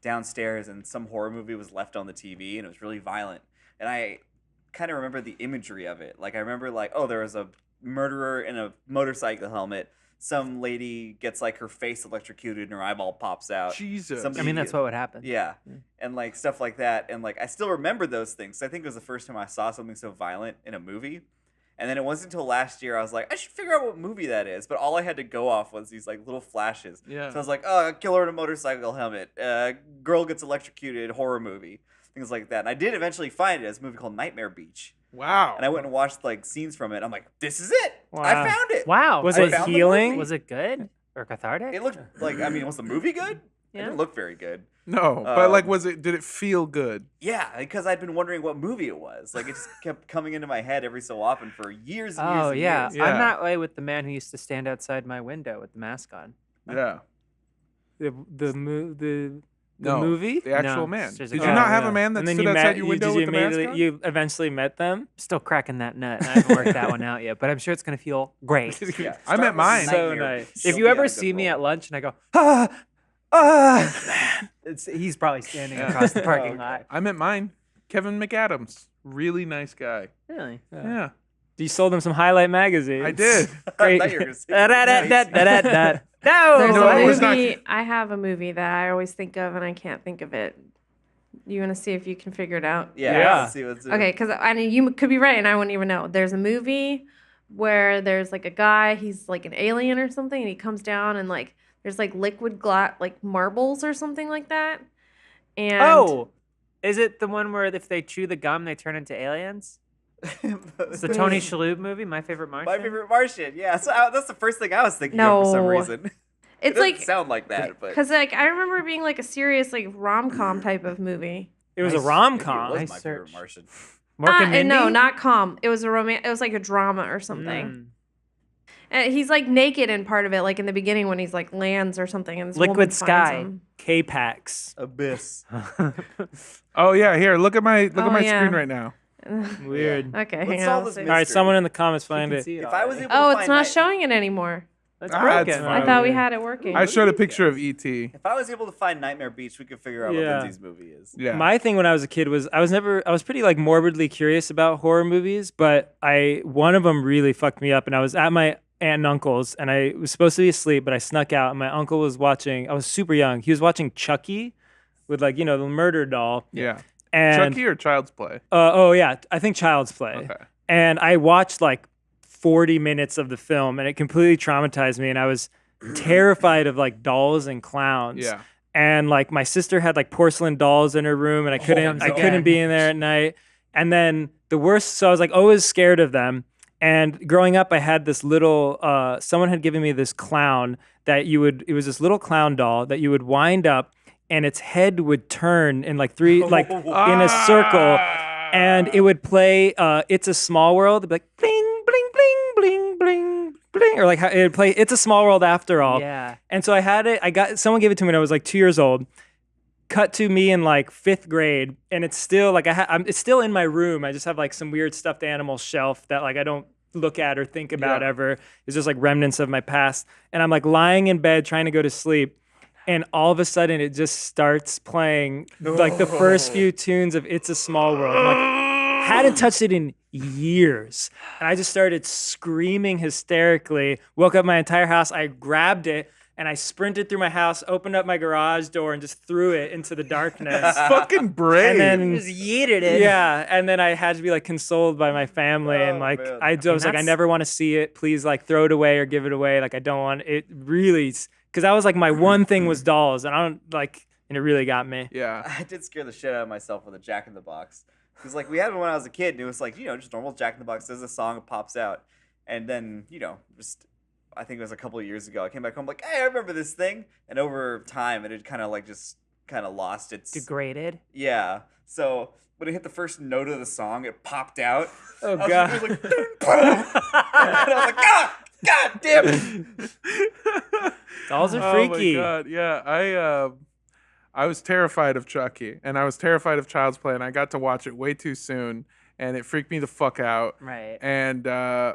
downstairs and some horror movie was left on the TV and it was really violent. And I kind of remember the imagery of it. Like I remember like, oh, there was a murderer in a motorcycle helmet. Some lady gets like her face electrocuted and her eyeball pops out. Jesus. I mean, that's what would happen. Yeah. And like stuff like that. And like I still remember those things. I think it was the first time I saw something so violent in a movie. And then it wasn't until last year I was like, I should figure out what movie that is. But all I had to go off was these like little flashes. Yeah. So I was like, oh, killer in a motorcycle helmet. Girl gets electrocuted, horror movie. Things like that. And I did eventually find it as a movie called Nightmare Beach. Wow. And I went and watched like scenes from it. I'm like, this is it. Wow. I found it. Wow. Was I it found the healing? movie. Was it good or cathartic? It looked like, I mean, was the movie good? It Yeah. didn't look very good. No, but like, Um, did it feel good? Yeah, because I'd been wondering what movie it was. Like, it just kept coming into my head every so often for years and years Oh and yeah. years. Yeah. I'm that way with the man who used to stand outside my window with the mask on. Yeah. The No, movie? The actual No, man. it's just Did a you guy. not have yeah. a man that And then stood you outside met, your you, window did with you the mask immediately, on? you eventually met them? Still cracking that nut. I haven't worked that one out yet, but I'm sure it's gonna feel great. Yeah, I met start with mine. So Nightmare nice. Beach. If You'll you be ever on a see good me roll. at lunch and I go, he's probably standing Yeah. across the parking Okay. lot. I met mine. Kevin McAdams. Really nice guy. Really? Yeah. You sold them some Highlight magazines. I did. Great. I thought you were gonna say Da-da-da-da-da-da. There's No, a it was not- movie. I have a movie that I always think of, and I can't think of it. You want to see if you can figure it out? Yeah. Yeah. Let's see what's Okay, because I mean, you could be right, and I wouldn't even know. There's a movie where there's like a guy, he's like an alien or something, and he comes down and like there's like liquid glass, like marbles or something like that. And Oh, is it the one where if they chew the gum, they turn into aliens? It's the Tony Shalhoub movie, My Favorite Martian. My Favorite Martian. Yeah, so that's the first thing I was thinking of for some No. reason. It's It doesn't like sound like that, but because like I remember it being like a serious like rom-com type of movie. It was a Nice. rom maybe it com. was Nice My search. Favorite Martian. Mork and Mindy? No, not com. It was a It was like a drama or something. Mm. And he's like naked in part of it, like in the beginning when he's like lands or something, and this Liquid woman finds Sky. him. K-Pax. Abyss. Oh yeah, here, look at my Oh, yeah. screen right now. Weird. Okay, Let's hang solve on. this I'll see. mystery. All right, someone in the comments You find can it. see it If I was already. able to Oh, it's find not Night- showing it anymore. That's Ah, broken. it's I fine. thought we had it working. I showed a picture of E.T. If I was able to find Nightmare Beach, we could figure out what Yeah. Lindsay's movie is. Yeah. My thing when I was a kid was I was pretty like morbidly curious about horror movies, but one of them really fucked me up, and I was at my aunt and uncle's, and I was supposed to be asleep, but I snuck out, and my uncle was watching. I was super young. He was watching Chucky, with like the murder doll. Yeah. And Chucky or Child's Play? oh yeah, I think Child's Play. Okay. And I watched like 40 minutes of the film, and it completely traumatized me, and I was terrified of like dolls and clowns. Yeah. And like my sister had like porcelain dolls in her room, and I couldn't again. be in there at night. And then the worst, so I was like always scared of them. And growing up, I had this little someone had given me this clown that it was this little clown doll that you would wind up, and its head would turn in like in a circle, and it would play It's a Small World. It'd be like bling bling bling bling bling bling, or like how it would play It's a Small World After All. Yeah. And so I had it. Someone gave it to me when I was like 2 years old. Cut to me in like 5th grade, and it's still like it's still in my room. I just have like some weird stuffed animal shelf that like I don't look at or think about ever. It's just like remnants of my past. And I'm like lying in bed trying to go to sleep, and all of a sudden it just starts playing like the first few tunes of It's a Small World. I'm like, hadn't touched it in years, and I just started screaming hysterically. Woke up my entire house. I grabbed it and I sprinted through my house, opened up my garage door, and just threw it into the darkness. Fucking brave. And then Just yeeted it. yeah, and then I had to be like consoled by my family, and like man. I was like, I that's- never want to see it. Please, like throw it away or give it away. Like I don't want it. Really, because I was like my one thing was dolls, and I don't like, and it really got me. yeah. I did scare the shit out of myself with a Jack in the Box. Because like we had one when I was a kid, and it was like, just normal Jack in the Box. There's a song, it pops out. And then, just I think it was a couple of years ago, I came back home like, hey, I remember this thing. And over time it had kind of like just kind of lost its Degraded. Yeah. So when it hit the first note of the song, it popped out. Oh I was god. just like, boom. And I was like, God damn it. Dolls are Oh freaky. my god, yeah. I was terrified of Chucky, and I was terrified of Child's Play, and I got to watch it way too soon, and it freaked me the fuck out. Right. And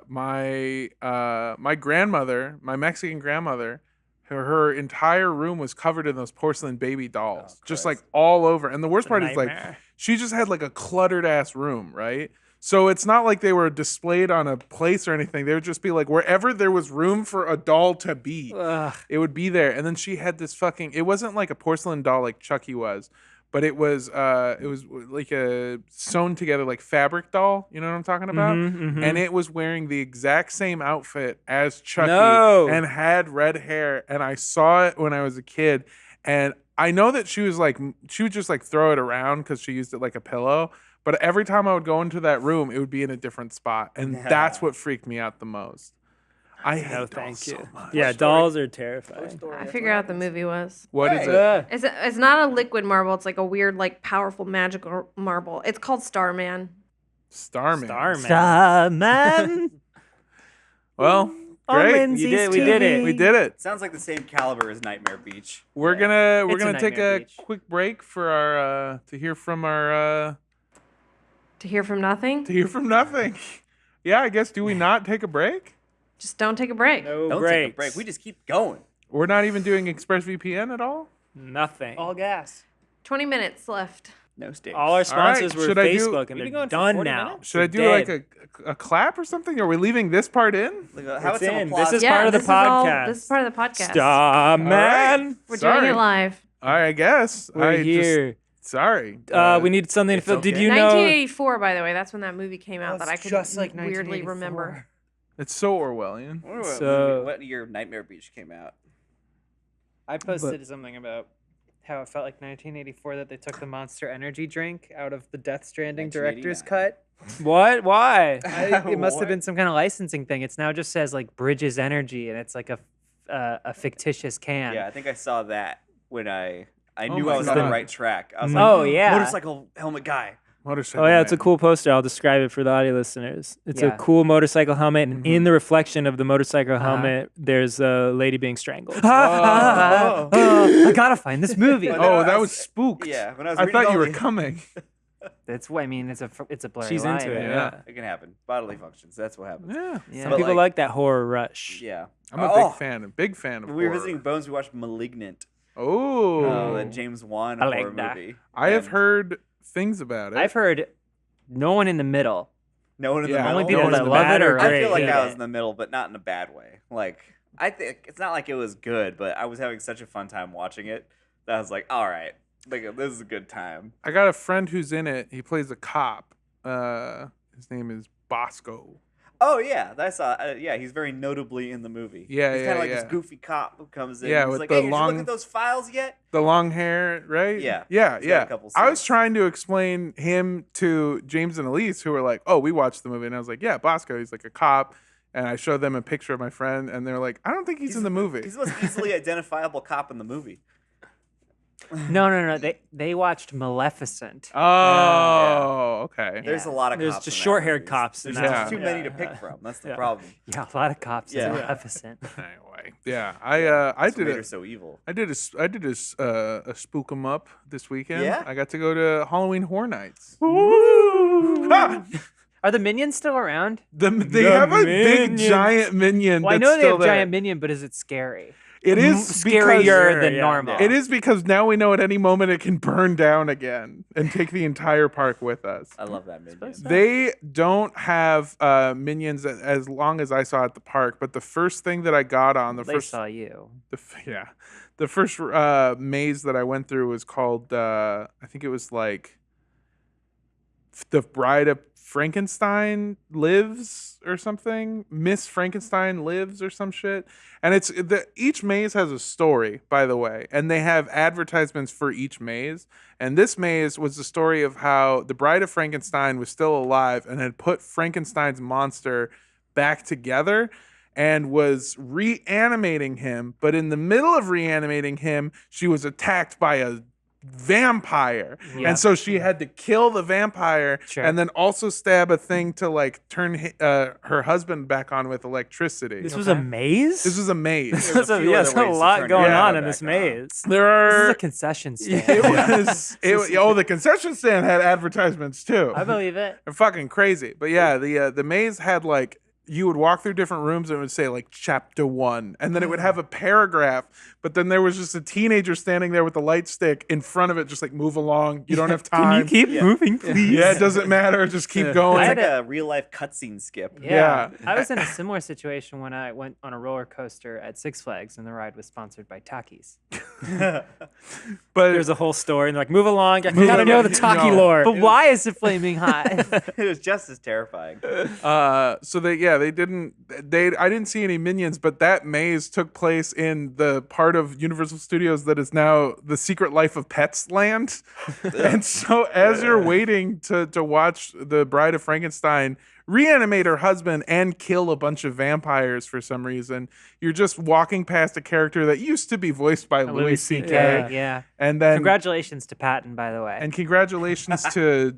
my grandmother, my Mexican grandmother, her entire room was covered in those porcelain baby dolls, just like Christ. all over. And the worst part is like Nightmare. she just had like a cluttered ass room, right? So it's not like they were displayed on a place or anything. They would just be like wherever there was room for a doll to be, Ugh. it would be there. And then she had this fucking, it wasn't like a porcelain doll like Chucky was, but it was like a sewn together like fabric doll. You know what I'm talking about? And it was wearing the exact same outfit as Chucky No. and had red hair. And I saw it when I was a kid. And I know that she would just like throw it around because she used it like a pillow. But every time I would go into that room, it would be in a different spot. And that's what freaked me out the most. I hate No, dolls thank so you. much. Yeah, dolls are terrifying. I figure out the movie was. What is it? Ugh. It's not a liquid marble. It's like a weird, like powerful magical marble. It's called Starman. Starman. Starman. Well, great. We did it. We did it. Sounds like the same caliber as Nightmare Beach. We're gonna It's a take Nightmare a Beach. quick break for our to hear from our To hear from nothing? to hear from nothing. Yeah, I guess do we not take a break? Just don't take a break. No Don't breaks. take a break. We just keep going. We're not even doing ExpressVPN at all? Nothing. All gas. 20 minutes left. No stakes. All our sponsors right, were should I do- Facebook, and We've been they're going for done 40 now. minutes? Should I do like a clap or something? Are we leaving this part in? Like, how It's about some in. applause? This is part of the this is all- podcast. this is part of the podcast. Starman. We're Sorry. doing it live. All right, I guess. We're here. Sorry. We need something to it's fill. okay. Did you know? 1984, by the way. That's when that movie came out that I could weirdly remember. It's so Orwellian. What year Nightmare Beach came out? I posted something about how it felt like 1984 that they took the Monster Energy drink out of the Death Stranding director's 1989. cut. What? Why? It must have What? been some kind of licensing thing. It's now just says like Bridges Energy, and it's like a fictitious can. Yeah, I think I saw that when I Oh knew my I was on the God. right track. I was Oh, like, yeah. motorcycle helmet guy. Motorcycle. Oh yeah, it's a man. cool poster. I'll describe it for the audio listeners. It's a Yeah. cool motorcycle helmet, and in the reflection of the motorcycle Uh-huh. helmet, there's a lady being strangled. I gotta find this movie. But Oh, then that I was spooked. Yeah, when I was I reading thought all you were the- coming. That's what I mean. It's a blurry She's line. into it. Yeah. It can happen. Bodily functions. That's what happens. Yeah. Yeah. Some But, people like- like that horror rush. Yeah. I'm a Oh, big fan. A big fan of When we were horror. visiting Bones, we watched *Malignant*. Oh. That James Wan I horror like that. movie. I have And heard things about it. I've heard no one in the middle. no one in the Yeah. middle. Only No people one's that in the love it bad or or I great, feel like yeah. I was in the middle, but not in a bad way. Like, I think it's not like it was good, but I was having such a fun time watching it that I was like, all right, like this is a good time. I got a friend who's in it. He plays a cop. His name is Bosco. Oh yeah, I saw. Yeah, he's very notably in the movie. Yeah, he's yeah, kind of like yeah. this goofy cop who comes in. Yeah, and he's with like, the hey, did you long- look at those files yet? The long hair, right? Yeah. Yeah, He's got a yeah. couple I was scenes. trying to explain him to James and Elise, who were like, "Oh, we watched the movie," and I was like, "Yeah, Bosco. He's like a cop." And I showed them a picture of my friend, and they're like, "I don't think he's in the movie." He's the most easily identifiable cop in the movie. No. They watched Maleficent. Oh, okay. There's a Yeah. lot of There's cops. just in that short-haired movie. cops in There's that just too one. many to pick from. That's the Yeah. problem. Yeah, a lot of cops Yeah. in Maleficent. Anyway, yeah, I That's what did made it. her so evil. I did a spook 'em up this weekend. Yeah? I got to go to Halloween Horror Nights. Are the minions still around? They have a big Minions. giant minion. Well, I that's know they still have there. giant minion, but is it scary? It is Scarier than yeah. normal. It is because now we know at any moment it can burn down again and take the entire park with us. I love that minion. They don't have minions as long as I saw at the park, but the first thing that I got on They saw you. the first maze that I went through was called I think it was like The Bride of Frankenstein Lives or something. Miss Frankenstein Lives or some shit. And each maze has a story, by the way, and they have advertisements for each maze. And this maze was the story of how the Bride of Frankenstein was still alive and had put Frankenstein's monster back together and was reanimating him. But in the middle of reanimating him, she was attacked by a vampire. Yeah. And so she had to kill the vampire Sure. and then also stab a thing to like turn her husband back on with electricity. This was a maze? This was a maze. There's a few There's other a ways to lot turn going your on camera in this back on. maze. There This is are a concession stand. it was the concession stand had advertisements too. I believe it. They're fucking crazy. But yeah, the maze had like you would walk through different rooms and it would say like chapter 1 and then it would have a paragraph, but then there was just a teenager standing there with the light stick in front of it just like move along. You don't have time. Can you keep moving, please? Yeah, it doesn't matter. Just keep going. It's had like a real life cutscene skip. Yeah. I was in a similar situation when I went on a roller coaster at Six Flags, and the ride was sponsored by Takis. But There's a whole story, and they're like, move along. You Move gotta know along. the Taki No. lore. But why is it flaming hot? It was just as terrifying. so I didn't see any minions, but that maze took place in the part of Universal Studios that is now the Secret Life of Pets land. And so as you're waiting to watch the Bride of Frankenstein reanimate her husband and kill a bunch of vampires for some reason, you're just walking past a character that used to be voiced by Louis C.K. Yeah. Yeah. And then Congratulations to Patton, by the way. and congratulations to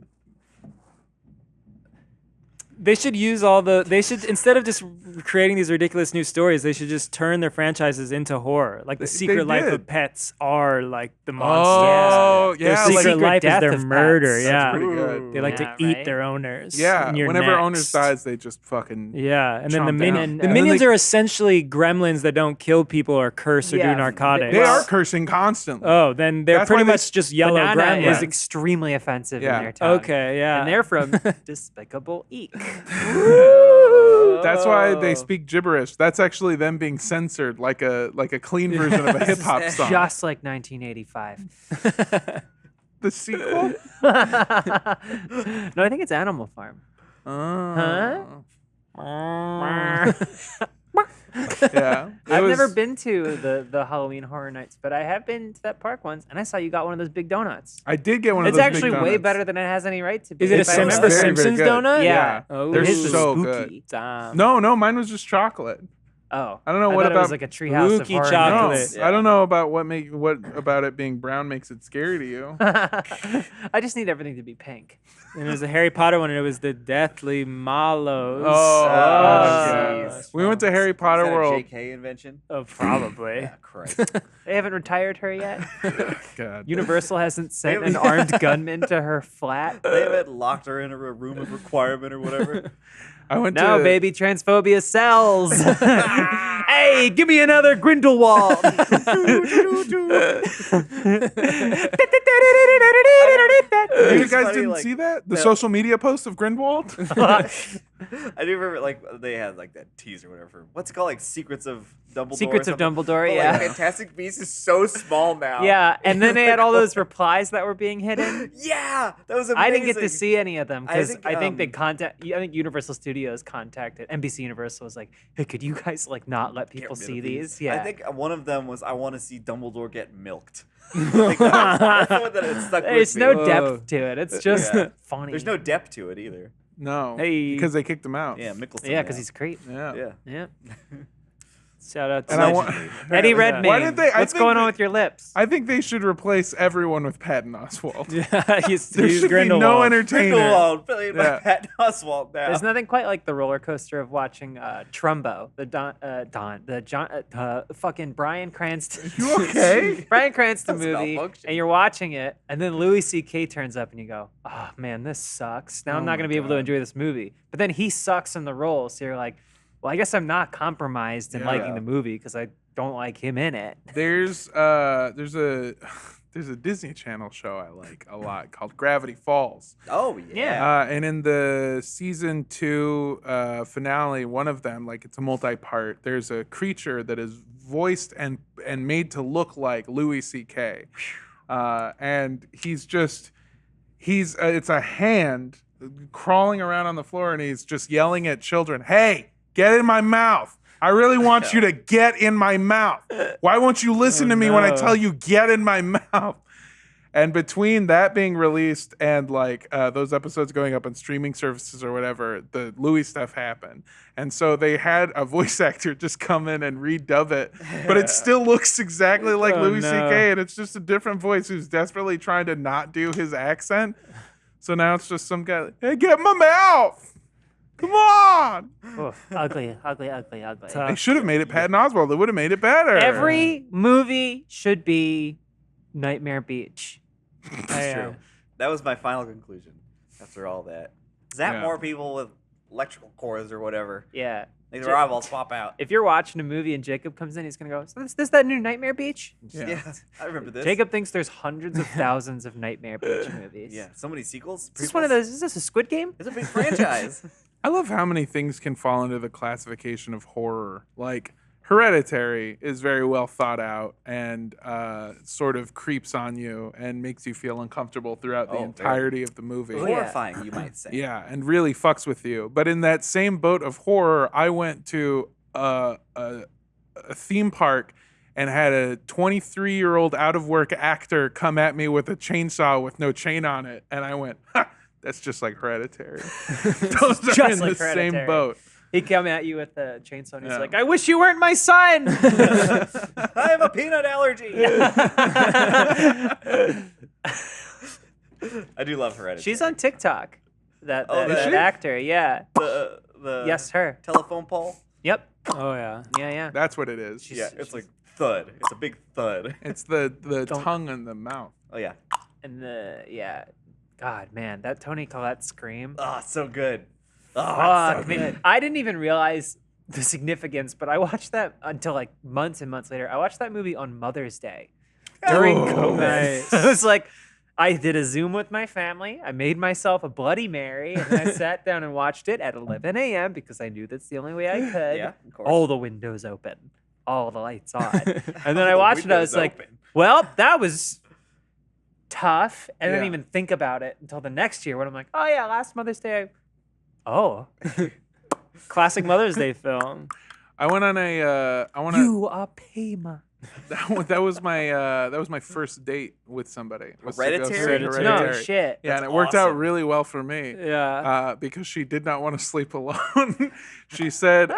They should use they should, instead of just creating these ridiculous new stories, they should just turn their franchises into horror. Like the Secret Life did. of Pets are like the monsters. Oh, Their yeah, secret like- life is death their of murder. pets. Yeah. pretty good. They like Yeah, to eat right? their owners. Yeah, and you're whenever owners next. dies, they just fucking Yeah, and then the chomp minions. down. The And then minions they- are essentially gremlins that don't kill people or curse or Yeah, do narcotics. They Well- are cursing constantly. Oh, then they're That's why pretty they- much just yellow Banana gremlins. is extremely offensive Yeah. in their tongue. Okay, yeah. And they're from Despicable Eek. That's why they speak gibberish. That's actually them being censored, like a clean version of a hip hop song. Just like 1985. The sequel. No, I think it's Animal Farm. Oh. Yeah. I've never been to the Halloween Horror Nights, but I have been to that park once, and I saw you got one of those big donuts. I did get one of It's those actually big way donuts. better than it has any right to be. Is it a if I Simpsons, remember. the very, very Simpsons good. donut? Yeah. Oh, They're His was so spooky. good. Damn. No, mine was just chocolate. Oh, I don't know I what thought about it was like a treehouse of spooky horror chocolate. nights. I don't know about what about it being brown makes it scary to you. I just need everything to be pink. And it was a Harry Potter one, and it was the Deathly Mallows. Oh, yeah. yeah. We went to Harry Potter Is that a World. JK invention? Oh, probably. Yeah, Christ. They haven't retired her yet. God. Universal hasn't sent They- an armed gunman to her flat. They haven't locked her in a room of requirement or whatever. I went No, to baby, transphobia sells. Hey, give me another Grindelwald. You It's guys funny, didn't like, see that? The no. social media post of Grindelwald? I do remember, like, they had, like, that teaser or whatever. What's it called? Like, Secrets of Dumbledore? Secrets or of something? Dumbledore, But, yeah. Like, Fantastic Beasts is so small now. Yeah, and then they had all those replies that were being hidden. Yeah, that was amazing. I didn't get to see any of them because I think, I think Universal Studios contacted NBC Universal was like, hey, could you guys like not let Get people rid see of these? Yeah. I think one of them was, I want to see Dumbledore get milked. Like, that's the one that it stuck There's with no me. depth to it. It's just Yeah. funny. There's no depth to it either. No. Hey. Because they kicked him out. Yeah, Mickelson. Yeah, because he's a creep. Yeah. Yeah. Yeah. Shout out to And I want, Eddie Redmayne. Why didn't they? What's going on with your lips? I think they should replace everyone with Patton Oswalt. Yeah, he's There should be Grindelwald. no entertainer. Grindelwald, played by Yeah. Patton Oswalt now. There's nothing quite like the roller coaster of watching Trumbo, fucking Bryan Cranston. You okay? Bryan Cranston That's movie, malfunction. and you're watching it, and then Louis C.K. turns up, and you go, "Oh man, this sucks. Now I'm Oh not my gonna be able to God. enjoy this movie." But then he sucks in the role, so you're like, "Well, I guess I'm not compromised in Yeah. liking the movie because I don't like him in it." There's a Disney Channel show I like a lot called Gravity Falls. Oh, yeah. And in the season 2 finale, one of them, like it's a multi-part, there's a creature that is voiced and made to look like Louis C.K. And it's a hand crawling around on the floor, and he's just yelling at children, "Hey, get in my mouth. I really want you to get in my mouth. Why won't you listen to me when I no. tell you get in my mouth?" And between that being released and like those episodes going up on streaming services or whatever, the Louis stuff happened. And so they had a voice actor just come in and redub it, but it still looks exactly like Oh, Louis no. C.K. and it's just a different voice who's desperately trying to not do his accent. So now it's just some guy like, "Hey, get in my mouth. Come on." Oof, ugly, ugly, ugly, ugly. They should have made it Patton Oswalt. They would have made it better. Every movie should be Nightmare Beach. That's true. That was my final conclusion after all that. Zap Yeah. more people with electrical cords or whatever. Yeah. Like their eyeballs swap out. If you're watching a movie and Jacob comes in, he's gonna go, "So this that new Nightmare Beach?" Yeah. I remember this. Jacob thinks there's hundreds of thousands of Nightmare Beach movies. Yeah, so many sequels. Is this one of those? Is this a Squid Game? It's a big franchise. I love how many things can fall into the classification of horror. Like Hereditary is very well thought out and sort of creeps on you and makes you feel uncomfortable throughout the Oh, entirety of the movie. Oh, yeah. Horrifying, you might say. Yeah, and really fucks with you. But in that same boat of horror, I went to a theme park and had a 23-year-old out-of-work actor come at me with a chainsaw with no chain on it. And I went, "Ha, that's just like Hereditary." Those are Just in like the same Hereditary. boat. He come at you with a chainsaw and he's Yeah. like, "I wish you weren't my son." I have a peanut allergy. I do love Hereditary. She's on TikTok. That Oh, is she? actor, yeah. the Yes, her. telephone pole. Yep. Oh yeah. Yeah, yeah. That's what it is. Yeah, it's like thud. It's a big thud. It's the Don't- tongue and the mouth. Oh yeah. And God, man, that Tony Collette scream. Oh, it's so good. Oh, Fuck, it's so man. good. I didn't even realize the significance, but I watched that until like months and months later. I watched that movie on Mother's Day during Oh, COVID. nice. I was like, I did a Zoom with my family. I made myself a Bloody Mary, and I sat down and watched it at 11 a.m. because I knew that's the only way I could. Yeah, of course. All the windows open, all the lights on. And then All I the watched it. I was windows like, open. well, that was tough. And I didn't Yeah. even think about it until the next year when I'm like, oh, yeah, last Mother's Day. Oh, Classic Mother's Day film. I went on a. You are Pema. That was my first date with somebody. Was to go see Hereditary? No, No shit. Yeah, and That's it worked out awesome. really well for me. Yeah. Because she did not want to sleep alone. She said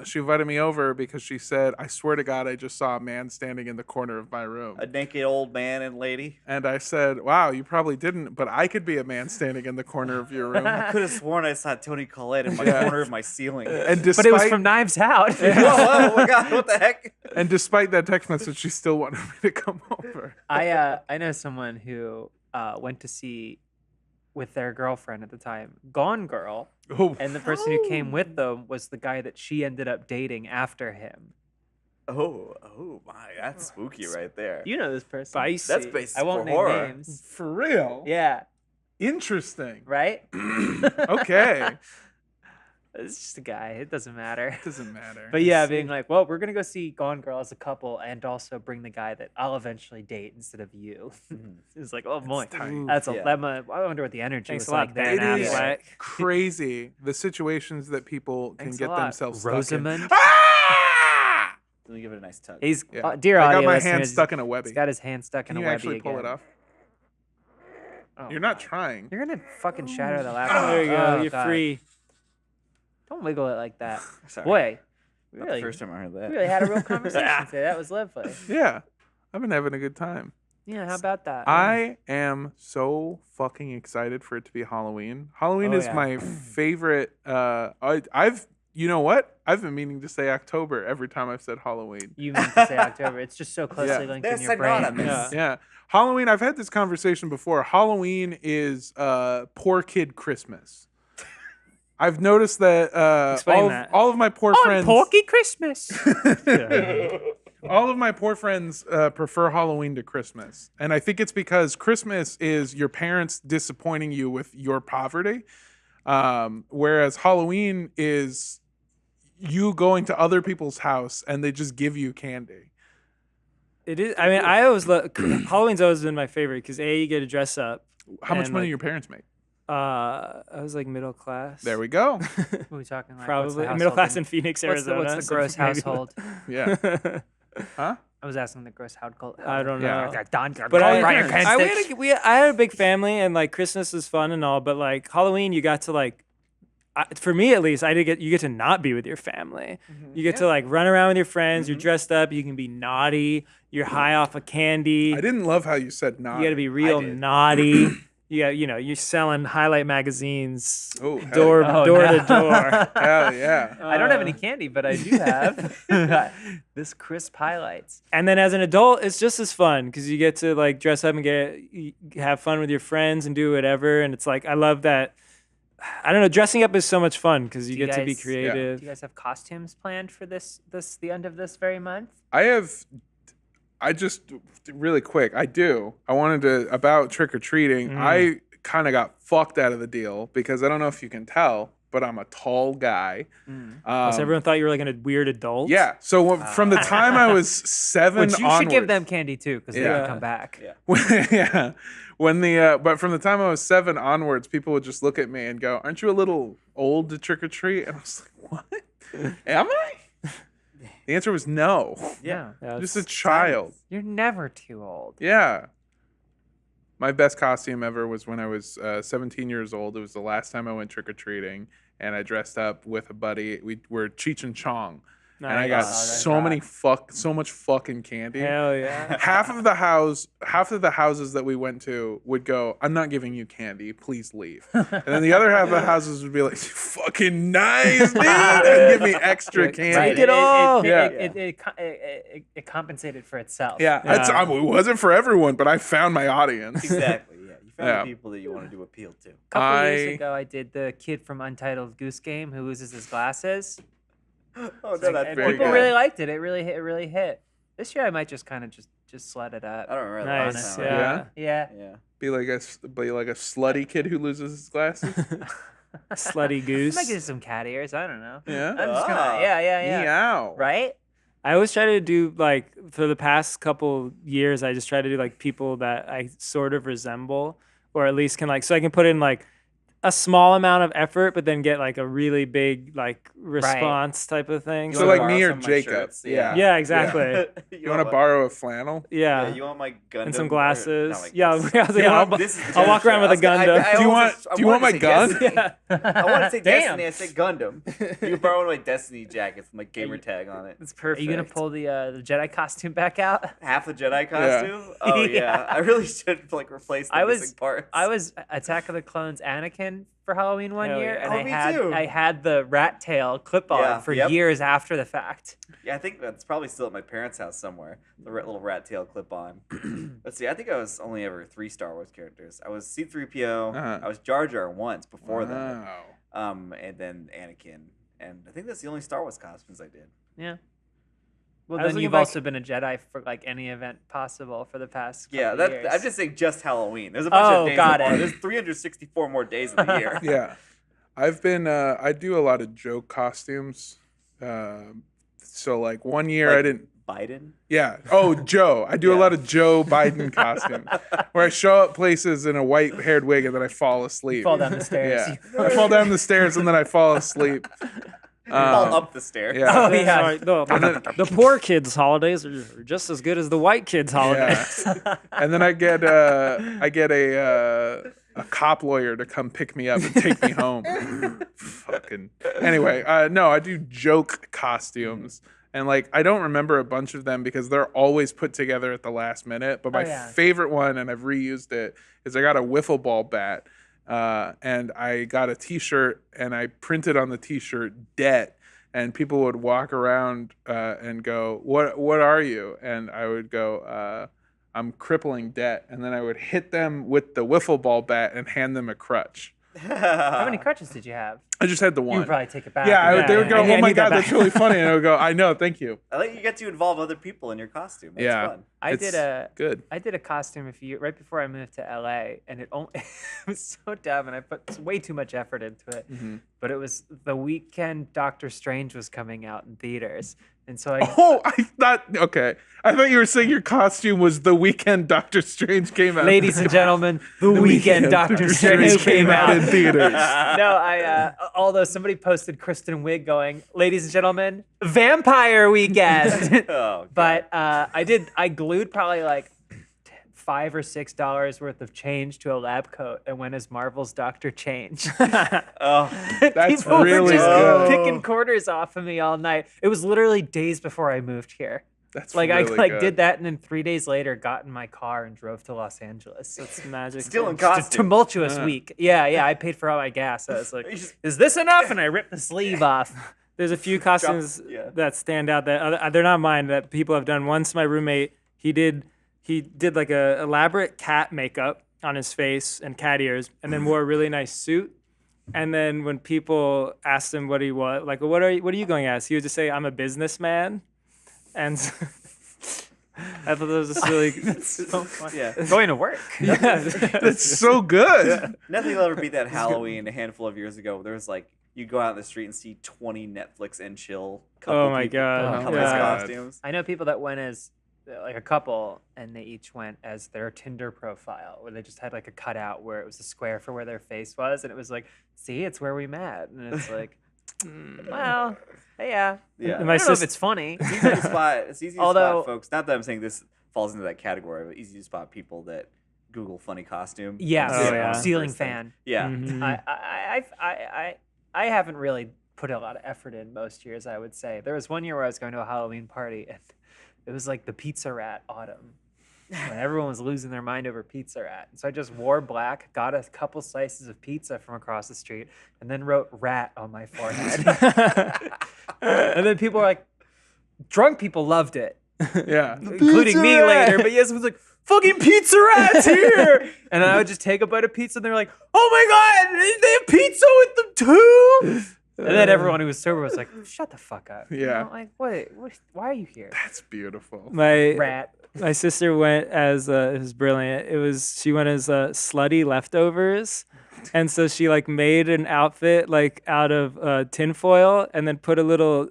she invited me over because she said, I swear to God, I just saw a man standing in the corner of my room. A naked old man and lady. And I said, wow, you probably didn't, but I could be a man standing in the corner of your room. I could have sworn I saw Toni Collette in my Yeah. corner of my ceiling. And But it was from Knives Out. Whoa, oh my god, what the heck? and despite that text message, she still wanted me to come over. I know someone who went to see with their girlfriend at the time, Gone Girl, Oh, and the person who came with them was the guy that she ended up dating after him. Oh my, that's spooky right there. You know this person. Spicy. That's based I won't for name horror. names. for real? Yeah, Interesting. right? Okay. It's just a guy. It doesn't matter. Doesn't matter. But yeah, being like, well, we're gonna go see Gone Girl as a couple, and also bring the guy that I'll eventually date instead of you. It's like, oh boy, tight. that's a Yeah. lemma. I wonder what the energy Thanks was a lot, like there. Ben It is Affleck. crazy the situations that people can Thanks a get lot. themselves stuck in. Rosamund. Ah! Let me give it a nice tug. He's Yeah. dear I audio got my listeners, hand stuck in a He's webby. got his hand stuck Can in a you webby actually pull again. it off? Oh, You're not trying. You're gonna fucking shatter the laptop. There you go. Oh, You're God. free. Don't wiggle it like that. Sorry. Boy, we Not really, the first time I heard we that. really had a real conversation today. That was lovely. Yeah. I've been having a good time. Yeah, how about that? I am so fucking excited for it to be Halloween. Halloween Oh, is yeah. my favorite. You know what? I've been meaning to say October every time I've said Halloween. You meant to say October. It's just so closely Yeah. linked They're in your brain. synonymous. Yeah. Halloween, I've had this conversation before. Halloween is poor kid Christmas. I've noticed that, Explain that. all of my poor friends. Porky Christmas. All of my poor friends prefer Halloween to Christmas. And I think it's because Christmas is your parents disappointing you with your poverty. Whereas Halloween is you going to other people's house and they just give you candy. It is. I mean, I always love Halloween's always been my favorite because you get to dress up. How much And, money like, your parents make? I was like middle class. There we go. What are we talking like? Probably what's the middle class household in Phoenix, What's the, Arizona. what's the so gross maybe- household? Yeah. Huh? I was asking the gross household. I don't Yeah. know. But I had a big family and like Christmas is fun and all, but like Halloween, you got to like, for me at least, you get to not be with your family. You get to like run around with your friends. You're dressed up. You can be naughty. You're high off of candy. I didn't love how you said not. You got to be real did. naughty. You're selling highlight magazines Oh, hell door yeah. door to door. Hell yeah. I don't have any candy, but I do have this crisp highlights. And then as an adult, it's just as fun because you get to like dress up and have fun with your friends and do whatever. And it's like I love that. I don't know. Dressing up is so much fun because you Do you get to be guys- creative. Do you guys have costumes planned for the end of this very month? I just really quick. I do. I wanted to about trick or treating. I kind of got fucked out of the deal because I don't know if you can tell, but I'm a tall guy. So everyone thought you were like a weird adult. Yeah. So from the time I was 7 Which you onwards, should give them candy too, because they Yeah. can come back. Yeah. yeah. But from the time I was 7 onwards, people would just look at me and go, "Aren't you a little old to trick or treat?" And I was like, "What? Am I?" The answer was no. Yeah. Yeah, Just a it's- child. You're never too old. Yeah. My best costume ever was when I was 17 years old. It was the last time I went trick or treating, and I dressed up with a buddy. We were Cheech and Chong, and I got Nice. so much fucking candy. Hell yeah. half of the houses that we went to would go, "I'm not giving you candy, please leave." And then the other half of the houses would be like, "Fucking nice, dude," and give me extra candy. Take it all. It compensated for itself. Yeah, it wasn't for everyone, but I found my audience. Exactly. Yeah. You found Yeah. the people that you wanted to appeal to. A couple years I- ago, I did the kid from Untitled Goose Game who loses his glasses. Oh And no, that's very people good. really liked it. It really hit. This year, I might just kind of just sled it up. I don't remember Nice. the last time. Yeah. Yeah. Yeah. Be like a slutty kid who loses his glasses. Slutty I goose. might get some cat ears. I don't know. Yeah. I'm just gonna. Ah. Yeah. Meow. Right. I always try to do like for the past couple years, I just try to do like people that I sort of resemble, or at least can like so I can put in like a small amount of effort, but then get like a really big like response type of thing. So wanna like borrow me or some of my Jacob. shirts? Yeah, exactly. You want to borrow a flannel? Yeah. Yeah, you want my Gundam And some or- glasses. not my- Yeah, This is I'll walk around with a Gundam. Do you want my gun? Yeah. I want to say Damn. Destiny. I said Gundam. You can borrow one of my Destiny jackets with my gamer tag on it. It's Are perfect. you gonna pull the Jedi costume back out? Half the Jedi costume. Oh yeah. Yeah. I really should like replace the missing parts. I was Attack of the Clones Anakin for Halloween one Hell year, yeah. and Oh, I me had too. I had the rat tail clip on Yeah, for yep. years after the fact. Yeah, I think that's probably still at my parents' house somewhere. The little rat tail clip on. Let's see. I think I was only ever 3 Star Wars characters. I was C-3PO. Uh-huh. I was Jar Jar once before that. Wow. And then Anakin. And I think that's the only Star Wars costumes I did. Yeah. Well, I was then looking you've back- also been a Jedi for like any event possible for the past Yeah, couple years. I'm just saying just Halloween. There's a bunch Oh, of days. got more. it. There's 364 more days in the year. Yeah. I've been I do a lot of joke costumes. So like one year I Like didn't Biden. Yeah. Oh, Joe. I do a Yeah. lot of Joe Biden costumes where I show up places in a white-haired wig and then I fall asleep. fall down the stairs. Yeah. I fall down the stairs and then I fall asleep. Fall up the stairs. Yeah. Oh, yeah. Right. The poor kids' holidays are just as good as the white kids' holidays. Yeah. And then I get a cop lawyer to come pick me up and take me home. Fucking. Anyway, no, I do joke costumes. And like I don't remember a bunch of them because they're always put together at the last minute. But my favorite one, and I've reused it, is I got a wiffle ball bat. And I got a T-shirt, and I printed on the T-shirt "debt," and people would walk around and go, "What are you?" And I would go, "I'm crippling debt," and then I would hit them with the wiffle ball bat and hand them a crutch. How many crutches did you have? I just had the You one. would probably take it back. Yeah, they would go, I need "Oh my that god, back." that's really funny," and I would go, "I know, thank you." I like you get to involve other people in your costume. That's Yeah. fun. I It's did a good. I did a costume right before I moved to LA, and it was so dumb, and I put way too much effort into it. But it was the weekend Doctor Strange was coming out in theaters, and so I Oh, I thought you were saying your costume was the weekend Doctor Strange came out. ladies and gentlemen, the weekend Doctor Strange came out in theaters. No, although somebody posted Kristen Wiig going, ladies and gentlemen, Vampire Weekend. Oh, God. But I glued probably like $5 or $6 worth of change to a lab coat and went as Marvel's Doctor Change. Oh, That's People were really just good. picking quarters off of me all night. It was literally days before I moved here. That's Like really I good. did that, and then 3 days later, got in my car and drove to Los Angeles. It's magic. still in Just a costume. tumultuous week. Yeah. I paid for all my gas. I was like, "Is this enough?" And I ripped the sleeve off. There's a few costumes yeah. that stand out that they're not mine that people have done. Once my roommate, he did like a elaborate cat makeup on his face and cat ears, and then wore a really nice suit. And then when people asked him what he was, like, what are you going as? He would just say, "I'm a businessman." And I thought that was just really So funny. Yeah. Going to work. That's so good. Nothing will ever beat that Halloween a handful of years ago. There was like you go out in the street and see 20 Netflix and chill couple Oh my people, God. couples Yeah. costumes. I know people that went as like a couple, and they each went as their Tinder profile, where they just had like a cutout where it was a square for where their face was, and it was like, "See, it's where we met," and it's like, well, yeah. Yeah. I My don't know if sis- it's funny. It's easy to spot. It's easy to Although- spot folks. Not that I'm saying this falls into that category, but easy to spot people that Google funny costume. Yes, Oh, yeah. ceiling First thing. fan. Yeah. Mhm. I haven't really put a lot of effort in most years, I would say. There was one year where I was going to a Halloween party, and it was like the Pizza Rat autumn, when everyone was losing their mind over Pizza Rat. And so I just wore black, got a couple slices of pizza from across the street, and then wrote "rat" on my forehead. And then people were like, drunk people loved it, Yeah. including me later. But yes, it was like, "Fucking Pizza Rat's here!" And I would just take a bite of pizza, and they're like, "Oh my god, they have pizza with them too!" And then everyone who was sober was like, "Shut the fuck up." You Yeah. know, like, what? Why are you here? That's beautiful. Rat. My sister went as it was brilliant. She went as slutty leftovers, and so she like made an outfit like out of tinfoil, and then put a little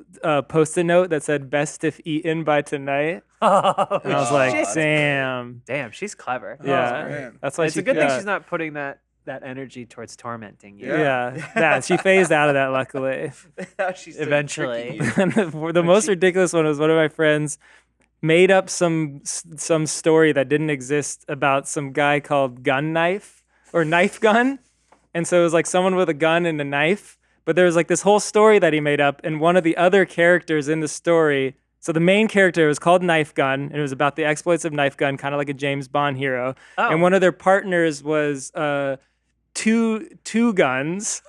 post-it note that said "Best if eaten by tonight." Oh, And I was like, shit. "Damn, Damn, she's clever. yeah." man. That's why It's a good thing yeah. she's not putting that that energy towards tormenting you. Yeah. She phased out of that, luckily. She's Eventually. And the most ridiculous one was one of my friends made up some story that didn't exist about some guy called Gun Knife or Knife Gun. And so it was like someone with a gun and a knife. But there was like this whole story that he made up. And one of the other characters in the story, so the main character was called Knife Gun. And it was about the exploits of Knife Gun, kind of like a James Bond hero. Oh. And one of their partners was Two Guns,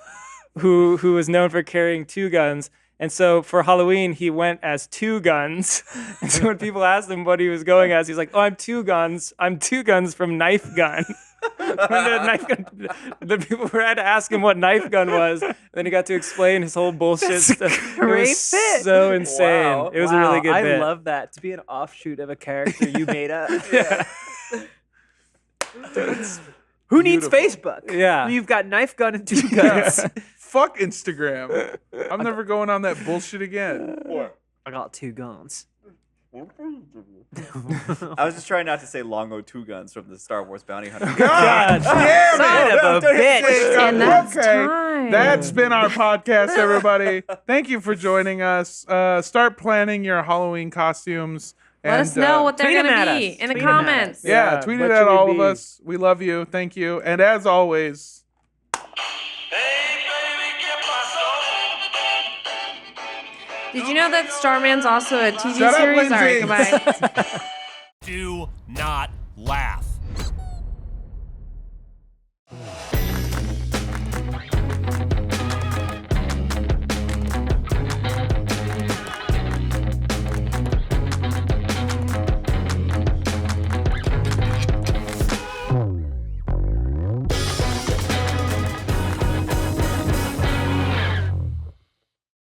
who was known for carrying two guns. And so for Halloween, he went as Two Guns. And so when people asked him what he was going as, he's like, "Oh, I'm Two Guns. I'm Two Guns from Knife Gun." The people had to ask him what Knife Gun was. Then he got to explain his whole bullshit stuff. great It was bit. so insane. Wow. It was a really good I bit. love that. To be an offshoot of a character you made up. Who needs Beautiful. Facebook? Yeah. You've got Knife Gun and Two Guns. Fuck Instagram. I'm never going on that bullshit again. I got two guns. I was just trying not to say Longo Two Guns from the Star Wars Bounty Hunter. God damn Son of a bitch. And that's Okay. time. That's been our podcast, everybody. Thank you for joining us. Start planning your Halloween costumes. Let us know what they're tweet 'em going at to us. be in the Tweet 'em at comments. us. Yeah, Yeah, tweet what it should at we all of be? us. We love you. Thank you. And as always, Did you know that Starman's also a TV Shut up, series? All right, Lindsay. goodbye. Do not laugh.